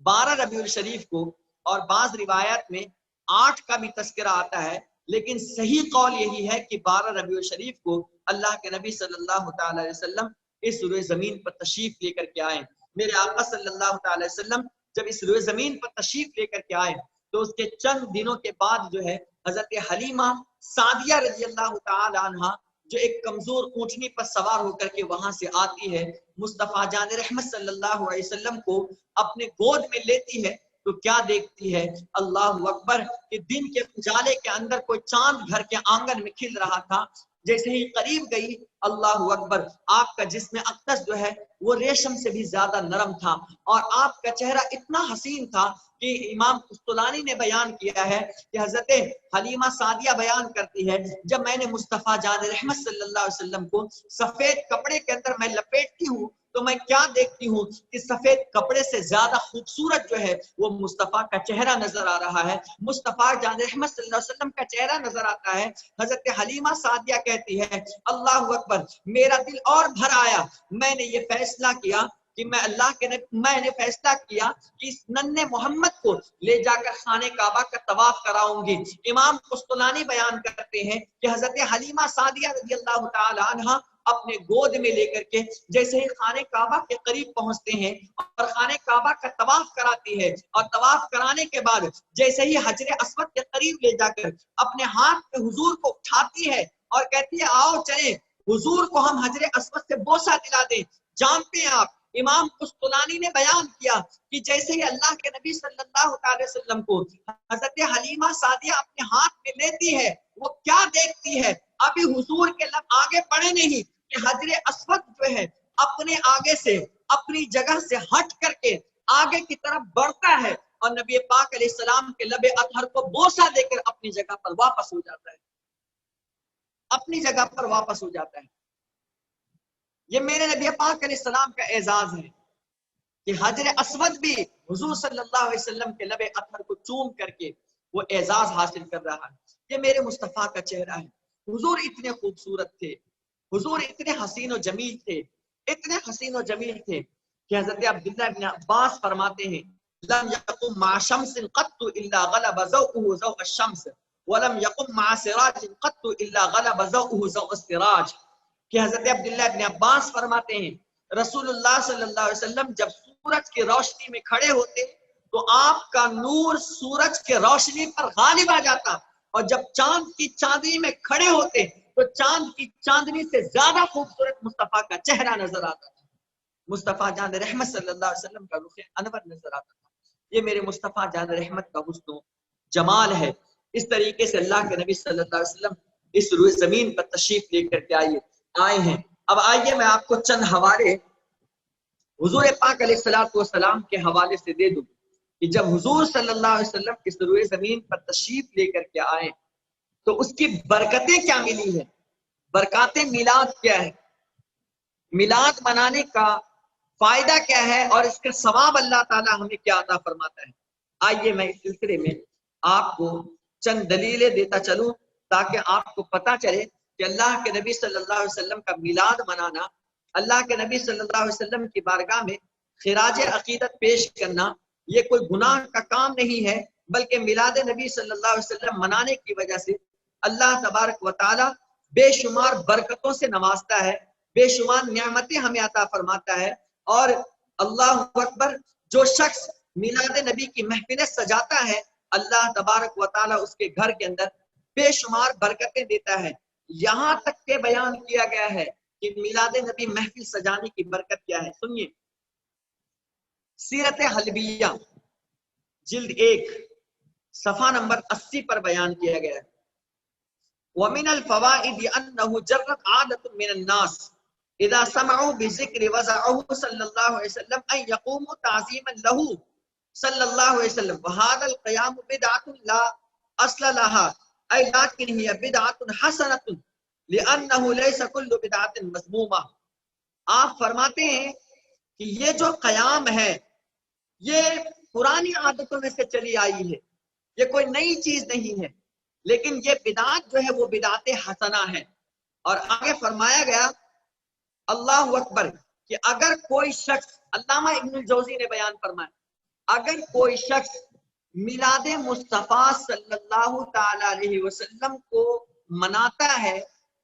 12 ربیع الشریف کو، اور بعض روایت میں 8 کا بھی تذکرہ آتا ہے، لیکن صحیح قول یہی ہے کہ 12 ربیع الشریف کو اللہ کے نبی صلی اللہ تعالی علیہ وسلم اس روئے زمین پر تشریف لے کر کے آئے۔ میرے آقا صلی اللہ تعالی علیہ وسلم جب اس روئے زمین پر تشریف لے کر کے آئے تو اس کے چند دنوں کے بعد جو ہے حضرت حلیمہ سعدیہ رضی اللہ تعالی عنہ جو ایک کمزور اونٹنی پر سوار ہو کر کے وہاں سے آتی ہے، مصطفیٰ جان رحمت صلی اللہ علیہ وسلم کو اپنے گود میں لیتی ہے تو کیا دیکھتی ہے، اللہ اکبر، کہ دن کے اجالے کے اندر کوئی چاند گھر کے آنگن میں کھل رہا تھا۔ جیسے ہی قریب گئی، اللہ اکبر، آپ کا جسم اقدس جو ہے وہ ریشم سے بھی زیادہ نرم تھا، اور آپ کا چہرہ اتنا حسین تھا کہ امام قسطلانی نے بیان کیا ہے کہ حضرت حلیمہ سعدیہ بیان کرتی ہے جب میں نے مصطفیٰ جان رحمت صلی اللہ علیہ وسلم کو سفید کپڑے کے اندر میں لپیٹتی ہوں تو میں کیا دیکھتی ہوں کہ سفید کپڑے سے زیادہ خوبصورت جو ہے وہ مصطفیٰ کا چہرہ نظر آ رہا ہے، مصطفیٰ جان رحمت صلی اللہ علیہ وسلم کا چہرہ نظر آتا ہے۔ حضرت حلیمہ سعدیہ کہتی ہے اللہ اکبر، میرا دل اور بھر آیا، میں نے یہ فیصلہ کیا کہ میں نے فیصلہ کیا کہ اس ننھے محمد کو لے جا کر خانہ کعبہ کا طواف کراؤں گی۔ امام قسطلانی بیان کرتے ہیں کہ حضرت حلیمہ سعدیہ رضی اللہ تعالی عنہ اپنے گود میں لے کر کے جیسے ہی خانہ کعبہ کے قریب پہنچتے ہیں اور خانہ کعبہ کا طواف کراتی ہے، اور طواف کرانے کے بعد جیسے ہی حجر اسود کے قریب لے جا کر اپنے ہاتھ پہ حضور کو اٹھاتی ہے اور کہتی ہے آؤ چلیں حضور کو ہم حجر اسود سے بوسہ دلا دیں۔ جانتے ہیں آپ امام قسطلانی نے بیان کیا کہ جیسے ہی اللہ کے نبی صلی اللہ علیہ وسلم کو حضرت حلیمہ سعدیہ اپنے ہاتھ میں لیتی ہے، وہ کیا دیکھتی ہے؟ ابھی حضور کے لب آگے بڑھے نہیں کہ حجر اسود جو ہے اپنے آگے سے اپنی جگہ سے ہٹ کر کے آگے کی طرف بڑھتا ہے اور نبی پاک علیہ السلام کے لب اطہر کو بوسہ دے کر اپنی جگہ پر واپس ہو جاتا ہے، اپنی جگہ پر واپس ہو جاتا ہے۔ یہ میرے نبی پاک علیہ السلام کا اعزاز ہے کہ حجر اسود بھی حضور صلی اللہ علیہ وسلم کے لب اطہر کو چوم کر کے وہ اعزاز حاصل کر رہا ہے۔ یہ میرے مصطفیٰ کا چہرہ ہے۔ حضور اتنے خوبصورت تھے، حضور اتنے حسین و جمیل تھے، اتنے حسین و جمیل تھے کہ حضرت عبداللہ بن عباس فرماتے ہیں لم یقم مع شمس قط الا غلب ضوءه ضوء الشمس ولم یقم مع سراج قط الا غلب ضوءه ضوء السراج، کہ حضرت عبداللہ بن عباس فرماتے ہیں رسول اللہ صلی اللہ علیہ وسلم جب سورج کی روشنی میں کھڑے ہوتے تو آپ کا نور سورج کے روشنی پر غالب آ جاتا، اور جب چاند کی چاندنی میں کھڑے ہوتے تو چاند کی چاندنی سے زیادہ خوبصورت مصطفیٰ کا چہرہ نظر آتا تھا، مصطفیٰ جان رحمت صلی اللہ علیہ وسلم کا رخ انور نظر آتا تھا۔ یہ میرے مصطفیٰ جان رحمت کا حسن و جمال ہے۔ اس طریقے سے اللہ کے نبی صلی اللہ علیہ وسلم اس روئے زمین پر تشریف لے کر کے آئے ہیں۔ اب آئیے میں آپ کو چند حوالے حضور پاک علیہ السلام کے حوالے سے دے دوں کہ جب حضور صلی اللہ علیہ وسلم اس روئے زمین پر تشریف لے کر کے آئے تو اس کی برکتیں کیا ملی ہیں، برکات میلاد کیا ہے، میلاد منانے کا فائدہ کیا ہے اور اس کا ثواب اللہ تعالی ہمیں کیا عطا فرماتا ہے۔ آئیے میں اس سلسلے میں آپ کو چند دلیلیں دیتا چلوں تاکہ آپ کو پتہ چلے کہ اللہ کے نبی صلی اللہ علیہ وسلم کا میلاد منانا، اللہ کے نبی صلی اللہ علیہ وسلم کی بارگاہ میں خراج عقیدت پیش کرنا یہ کوئی گناہ کا کام نہیں ہے، بلکہ میلاد نبی صلی اللہ علیہ وسلم منانے کی وجہ سے اللہ تبارک و تعالی بے شمار برکتوں سے نوازتا ہے، بے شمار نعمتیں ہمیں عطا فرماتا ہے۔ اور اللہ اکبر، جو شخص میلاد نبی کی محفلیں سجاتا ہے اللہ تبارک و تعالی اس کے گھر کے اندر بے شمار برکتیں دیتا ہے۔ یہاں تک کہ بیان کیا گیا ہے کہ میلاد نبی محفل سجانے کی برکت کیا ہے۔ سنیے، سیرت حلبیہ جلد 1 صفحہ نمبر 80 پر بیان کیا گیا ہے وَمِنَ الْفَوَائِدِ أَنَّهُ جَرَّتْ عَادَةٌ مِنَ النَّاسِ إِذَا سَمَعُوا بِذِكْرِ وَزَعُهُ صلی اللہ علیہ وسلم أَن يَقُومُوا تَعْظِيمًا لَهُ صلی اللہ علیہ وسلم وَهَذَا الْقِيَامُ بِدْعَةٌ لَا أَصْلَ لَهَا أي لكن هي بدعة حسنة لأنه ليس كل بدعة مذمومة۔ آپ فرماتے ہیں کہ یہ جو قیام ہے یہ پرانی عادتوں میں سے چلی آئی ہے، یہ کوئی نئی چیز نہیں ہے، لیکن یہ بدعت جو ہے وہ بدعت حسنہ ہے۔ اور آگے فرمایا گیا اللہ اکبر کہ اگر کوئی شخص، علامہ ابن الجوزی نے بیان فرمایا، اگر کوئی شخص میلاد مصطفیٰ صلی اللہ تعالی علیہ وسلم کو مناتا ہے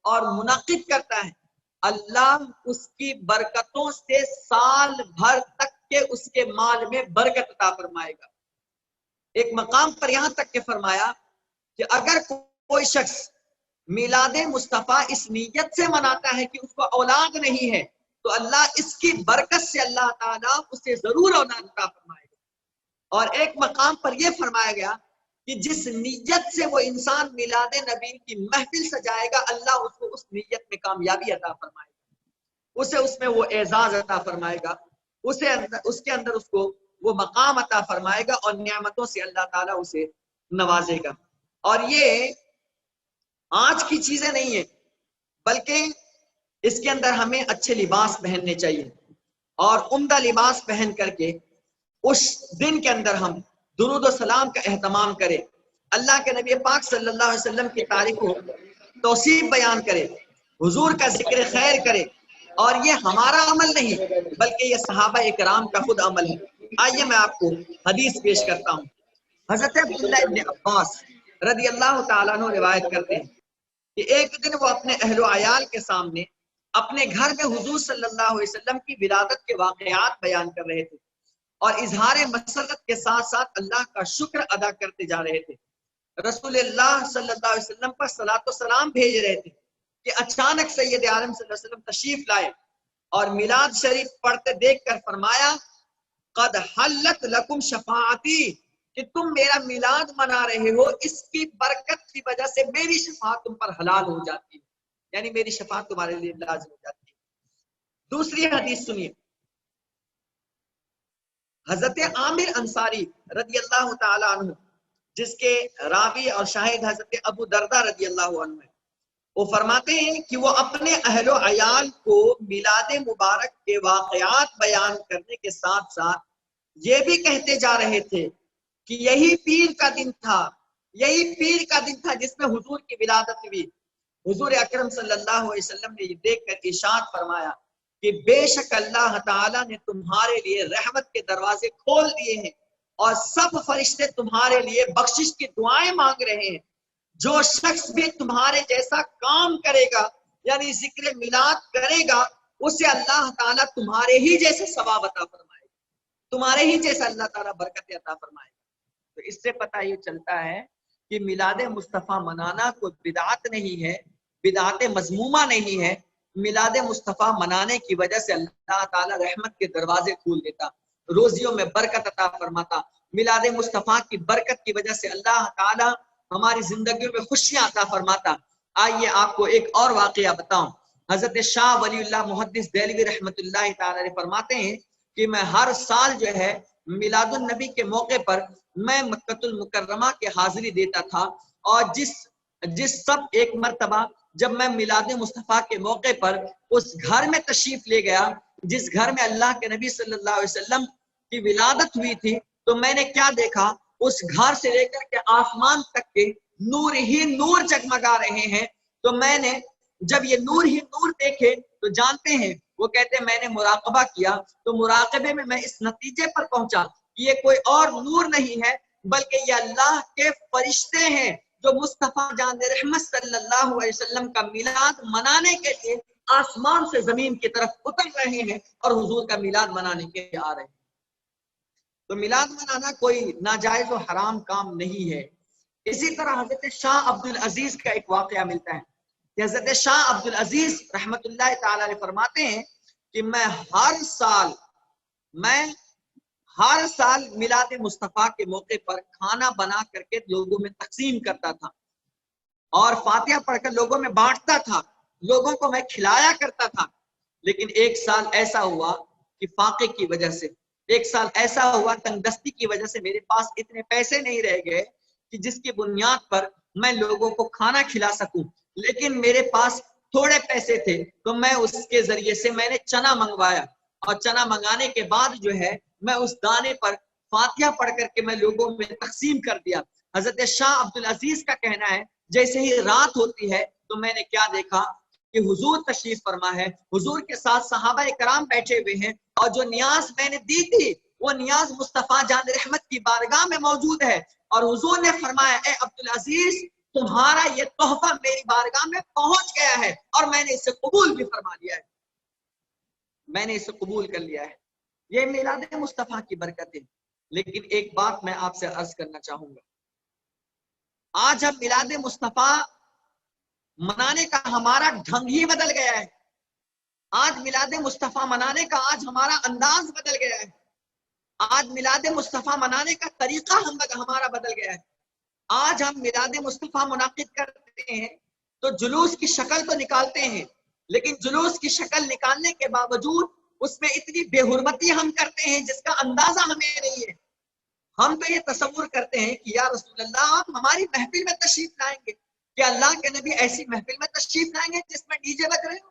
اور منعقد کرتا ہے، اللہ اس کی برکتوں سے سال بھر تک کے اس کے مال میں برکت عطا فرمائے گا۔ ایک مقام پر یہاں تک کہ فرمایا کہ اگر کوئی شخص میلاد مصطفیٰ اس نیت سے مناتا ہے کہ اس کو اولاد نہیں ہے تو اللہ اس کی برکت سے اللہ تعالیٰ اسے ضرور اولاد عطا فرمائے گا۔ اور ایک مقام پر یہ فرمایا گیا کہ جس نیت سے وہ انسان میلاد نبی کی محفل سجائے گا اللہ اس کو اس نیت میں کامیابی عطا فرمائے گا، اسے اس میں وہ اعزاز عطا فرمائے گا، اس کے اندر اس کو وہ مقام عطا فرمائے گا اور نعمتوں سے اللہ تعالیٰ اسے نوازے گا۔ اور یہ آج کی چیزیں نہیں ہیں، بلکہ اس کے اندر ہمیں اچھے لباس پہننے چاہیے، اور عمدہ لباس پہن کر کے اس دن کے اندر ہم درود و سلام کا اہتمام کریں، اللہ کے نبی پاک صلی اللہ علیہ وسلم کی تعریف و توصیف بیان کرے، حضور کا ذکر خیر کرے، اور یہ ہمارا عمل نہیں بلکہ یہ صحابہ اکرام کا خود عمل ہے۔ آئیے میں آپ کو حدیث پیش کرتا ہوں۔ حضرت عبداللہ ابن عباس رضی اللہ تعالیٰ عنہ روایت کرتے ہیں کہ ایک دن وہ اپنے اہل و عیال کے سامنے اپنے گھر میں حضور صلی اللہ علیہ وسلم کی ولادت کے واقعات بیان کر رہے تھے اور اظہار مسرت کے ساتھ ساتھ اللہ کا شکر ادا کرتے جا رہے تھے۔ رسول اللہ صلی اللہ علیہ وسلم پر صلاۃ و سلام بھیج رہے تھے کہ اچانک سید عالم صلی اللہ علیہ وسلم تشریف لائے اور میلاد شریف پڑھتے دیکھ کر فرمایا قد حلت لکم شفاعتی، کہ تم میرا میلاد منا رہے ہو، اس کی برکت کی وجہ سے میری شفاعت تم پر حلال ہو جاتی ہے، یعنی میری شفاعت تمہارے لیے لازم ہو جاتی ہے۔ دوسری حدیث سنیے، حضرت عامر انصاری رضی اللہ تعالی عنہ، جس کے راوی اور شاہد حضرت ابو دردہ رضی اللہ عنہ، وہ فرماتے ہیں کہ وہ اپنے اہل و عیال کو میلاد مبارک کے واقعات بیان کرنے کے ساتھ ساتھ یہ بھی کہتے جا رہے تھے کہ یہی پیر کا دن تھا، یہی پیر کا دن تھا جس میں حضور کی ولادت ہوئی۔ حضور اکرم صلی اللہ علیہ وسلم نے یہ دیکھ کر ارشاد فرمایا کہ بے شک اللہ تعالیٰ نے تمہارے لیے رحمت کے دروازے کھول دیے ہیں اور سب فرشتے تمہارے لیے بخشش کی دعائیں مانگ رہے ہیں۔ جو شخص بھی تمہارے جیسا کام کرے گا یعنی ذکر میلاد کرے گا، اسے اللہ تعالیٰ تمہارے ہی جیسے ثواب عطا فرمائے گا، تمہارے ہی جیسا اللہ تعالیٰ برکت عطا فرمائے گا۔ تو اس سے پتہ یہ چلتا ہے کہ میلاد مصطفیٰ منانا کوئی بدعت نہیں ہے، بدعت مذمومہ نہیں ہے۔ میلاد مصطفیٰ منانے کی وجہ سے اللہ تعالیٰ رحمت کے دروازے کھول دیتا، روزیوں میں برکت عطا فرماتا۔ میلاد مصطفیٰ کی برکت کی وجہ سے اللہ تعالیٰ ہماری زندگیوں میں خوشیاں عطا فرماتا۔ آئیے آپ کو ایک اور واقعہ بتاؤں۔ حضرت شاہ ولی اللہ محدث دہلوی رحمۃ اللہ تعالیٰ علیہ فرماتے ہیں کہ میں ہر سال جو ہے میلاد النبی کے موقع پر میں مکۃ المکرمہ کے حاضری دیتا تھا، اور جس سب ایک مرتبہ جب میں میلاد مصطفیٰ کے موقع پر اس گھر میں تشریف لے گیا جس گھر میں اللہ کے نبی صلی اللہ علیہ وسلم کی ولادت ہوئی تھی، تو میں نے کیا دیکھا، اس گھر سے لے کر کے آسمان تک کے نور ہی نور جگمگا رہے ہیں۔ تو میں نے جب یہ نور ہی نور دیکھے تو جانتے ہیں وہ کہتے ہیں میں نے مراقبہ کیا تو مراقبے میں اس نتیجے پر پہنچا کہ یہ کوئی اور نور نہیں ہے بلکہ یہ اللہ کے فرشتے ہیں جو مصطفیٰ جان رحمت صلی اللہ علیہ وسلم کا میلاد منانے کے لیے آسمان سے زمین کی طرف اتر رہے ہیں اور حضور کا میلاد منانے کے لیے آ رہے ہیں۔ تو میلاد منانا کوئی ناجائز و حرام کام نہیں ہے۔ اسی طرح حضرت شاہ عبدالعزیز کا ایک واقعہ ملتا ہے کہ حضرت شاہ عبدالعزیز رحمت اللہ تعالی علیہ فرماتے ہیں کہ میں ہر سال میلاد مصطفیٰ کے موقع پر کھانا بنا کر کے لوگوں میں تقسیم کرتا تھا اور فاتحہ پڑھ کر لوگوں میں بانٹتا تھا، لوگوں کو میں کھلایا کرتا تھا۔ لیکن ایک سال ایسا ہوا کہ فاقے کی وجہ سے، ایک سال ایسا ہوا تنگ دستی کی وجہ سے میرے پاس اتنے پیسے نہیں رہ گئے کہ جس کی بنیاد پر میں لوگوں کو کھانا کھلا سکوں، لیکن میرے پاس تھوڑے پیسے تھے تو میں اس کے ذریعے سے میں نے چنا منگوایا، اور چنا منگانے کے بعد جو ہے میں اس دانے پر فاتحہ پڑھ کر کے میں لوگوں میں تقسیم کر دیا۔ حضرت شاہ عبدالعزیز کا کہنا ہے جیسے ہی رات ہوتی ہے تو میں نے کیا دیکھا کہ حضور تشریف فرما ہے، حضور کے ساتھ صحابہ کرام بیٹھے ہوئے ہیں، اور جو نیاز میں نے دی تھی وہ نیاز مصطفیٰ جان رحمت کی بارگاہ میں موجود ہے، اور حضور نے فرمایا اے عبدالعزیز تمہارا یہ تحفہ میری بارگاہ میں پہنچ گیا ہے اور میں نے اسے قبول بھی فرما لیا ہے، میں نے اسے قبول کر لیا ہے۔ یہ میلاد مصطفیٰ کی برکت ہے۔ لیکن ایک بات میں آپ سے عرض کرنا چاہوں گا، آج ہم میلاد مصطفیٰ منانے کا ہمارا ڈھنگ ہی بدل گیا ہے۔ آج میلاد مصطفیٰ منانے کا آج ہمارا انداز بدل گیا ہے، آج میلاد مصطفیٰ منانے کا طریقہ ہمارا بدل گیا ہے۔ آج ہم میلاد مصطفیٰ منعقد کرتے ہیں تو جلوس کی شکل تو نکالتے ہیں، لیکن جلوس کی شکل نکالنے کے باوجود اس میں اتنی بے حرمتی ہم کرتے ہیں جس کا اندازہ ہمیں نہیں ہے۔ ہم تو یہ تصور کرتے ہیں کہ یا رسول اللہ آپ ہماری محفل میں تشریف لائیں گے، کیا اللہ کے نبی ایسی محفل میں تشریف لائیں گے جس میں ڈی جے بج رہے ہو؟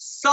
100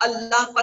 اللہ پر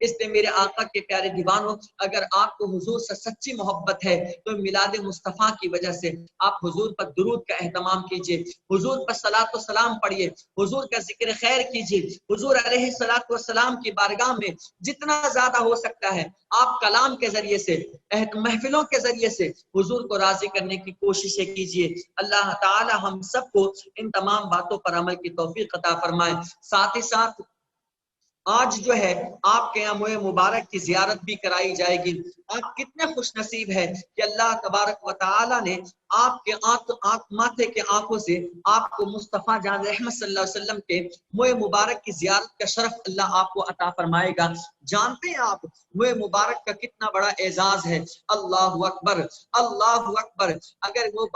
اس لیے میرے آقا کے پیارے دیوانوں، اگر آپ کو حضور سے سچی محبت ہے تو میلاد مصطفیٰ کی وجہ سے آپ حضور پر درود کا اہتمام کیجئے، حضور پر صلاۃ و سلام پڑھیے، حضور کا ذکر خیر کیجئے. حضور علیہ الصلوۃ والسلام کی بارگاہ میں جتنا زیادہ ہو سکتا ہے آپ کلام کے ذریعے سے، محفلوں کے ذریعے سے حضور کو راضی کرنے کی کوششیں کیجئے. اللہ تعالی ہم سب کو ان تمام باتوں پر عمل کی توفیق عطا فرمائے. ساتھ ہی ساتھ آج جو ہے آپ کے یہاں موئے مبارک کی زیارت بھی کرائی جائے گی. آپ کتنے خوش نصیب ہے کہ اللہ تبارک و تعالی نے آپ کے ماتھے کے آنکھوں سے آپ کو مصطفیٰ جان رحمت صلی اللہ علیہ وسلم کے موئے مبارک کی زیارت کا شرف اللہ آپ کو عطا فرمائے گا. جانتے ہیں آپ موئے مبارک کا کتنا بڑا اعزاز ہے؟ اللہ اکبر، اللہ اکبر. اگر وہ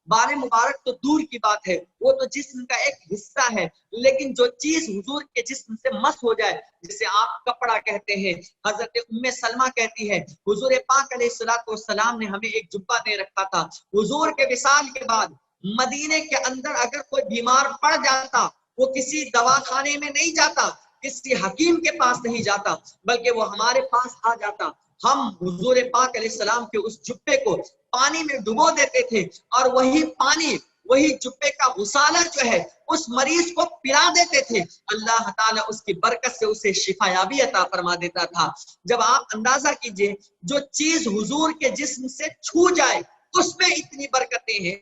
بال مبارک تو دور کی بات ہے، وہ تو جسم کا ایک حصہ ہے، لیکن جو چیز حضور کے جسم سے مس ہو جائے، جسے آپ کپڑا کہتے ہیں. حضرت ام سلمہ کہتی ہے حضور پاک علیہ الصلوۃ والسلام نے ہمیں ایک جبہ دے رکھا تھا. حضور کے وصال کے بعد مدینے کے اندر اگر کوئی بیمار پڑ جاتا، وہ کسی دواخانے میں نہیں جاتا، کسی حکیم کے پاس نہیں جاتا، بلکہ وہ ہمارے پاس آ جاتا. ہم حضور پاک علیہ السلام کے اس جبے کو پانی میں ڈبو دیتے تھے، اور وہی پانی، وہی جبے کا غسالہ جو ہے اس مریض کو پلا دیتے تھے. اللہ تعالیٰ اس کی برکت سے اسے شفا یابی عطا فرما دیتا تھا. جب آپ اندازہ کیجئے جو چیز حضور کے جسم سے چھو جائے اس میں اتنی برکتیں ہیں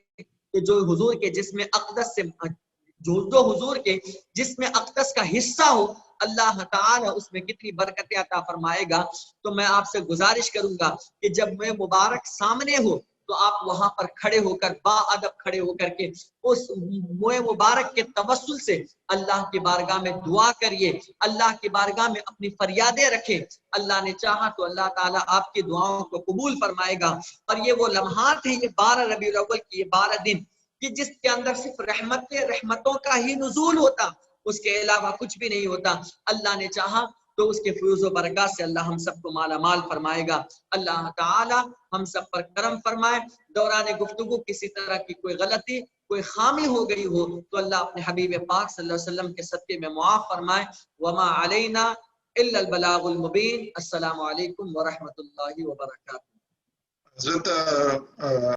کہ جو حضور کے جسم اقدس سے جو حضور کے جسم اقدس کا حصہ ہو، اللہ تعالیٰ اس میں کتنی برکتیں عطا فرمائے گا. تو میں آپ سے گزارش کروں گا کہ جب میں مبارک سامنے ہو تو آپ وہاں پر کھڑے ہو کر، با ادب کھڑے ہو کر کے اس موئے مبارک کے توسل سے اللہ کی بارگاہ میں دعا کریے، اللہ کی بارگاہ میں اپنی فریادیں رکھیں. اللہ نے چاہا تو اللہ تعالیٰ آپ کی دعاؤں کو قبول فرمائے گا. اور یہ وہ لمحات ہیں، یہ 12 ربیع الاول کی یہ 12 دن کہ جس کے اندر صرف رحمتوں کا ہی نزول ہوتا، اس کے علاوہ کچھ بھی نہیں ہوتا. اللہ نے چاہا تو اس کے فیوز و برکات سے اللہ ہم سب کو مالا مال فرمائے گا. اللہ تعالی ہم سب پر کرم فرمائے. دوران گفتگو کسی طرح کی کوئی غلطی، کوئی خامی ہو گئی ہو تو اللہ اپنے حبیب پاک صلی اللہ علیہ وسلم کے صدقے میں معاف فرمائے. وما علینا الا البلاغ المبین. السلام علیکم ورحمۃ اللہ وبرکاتہ. حضرت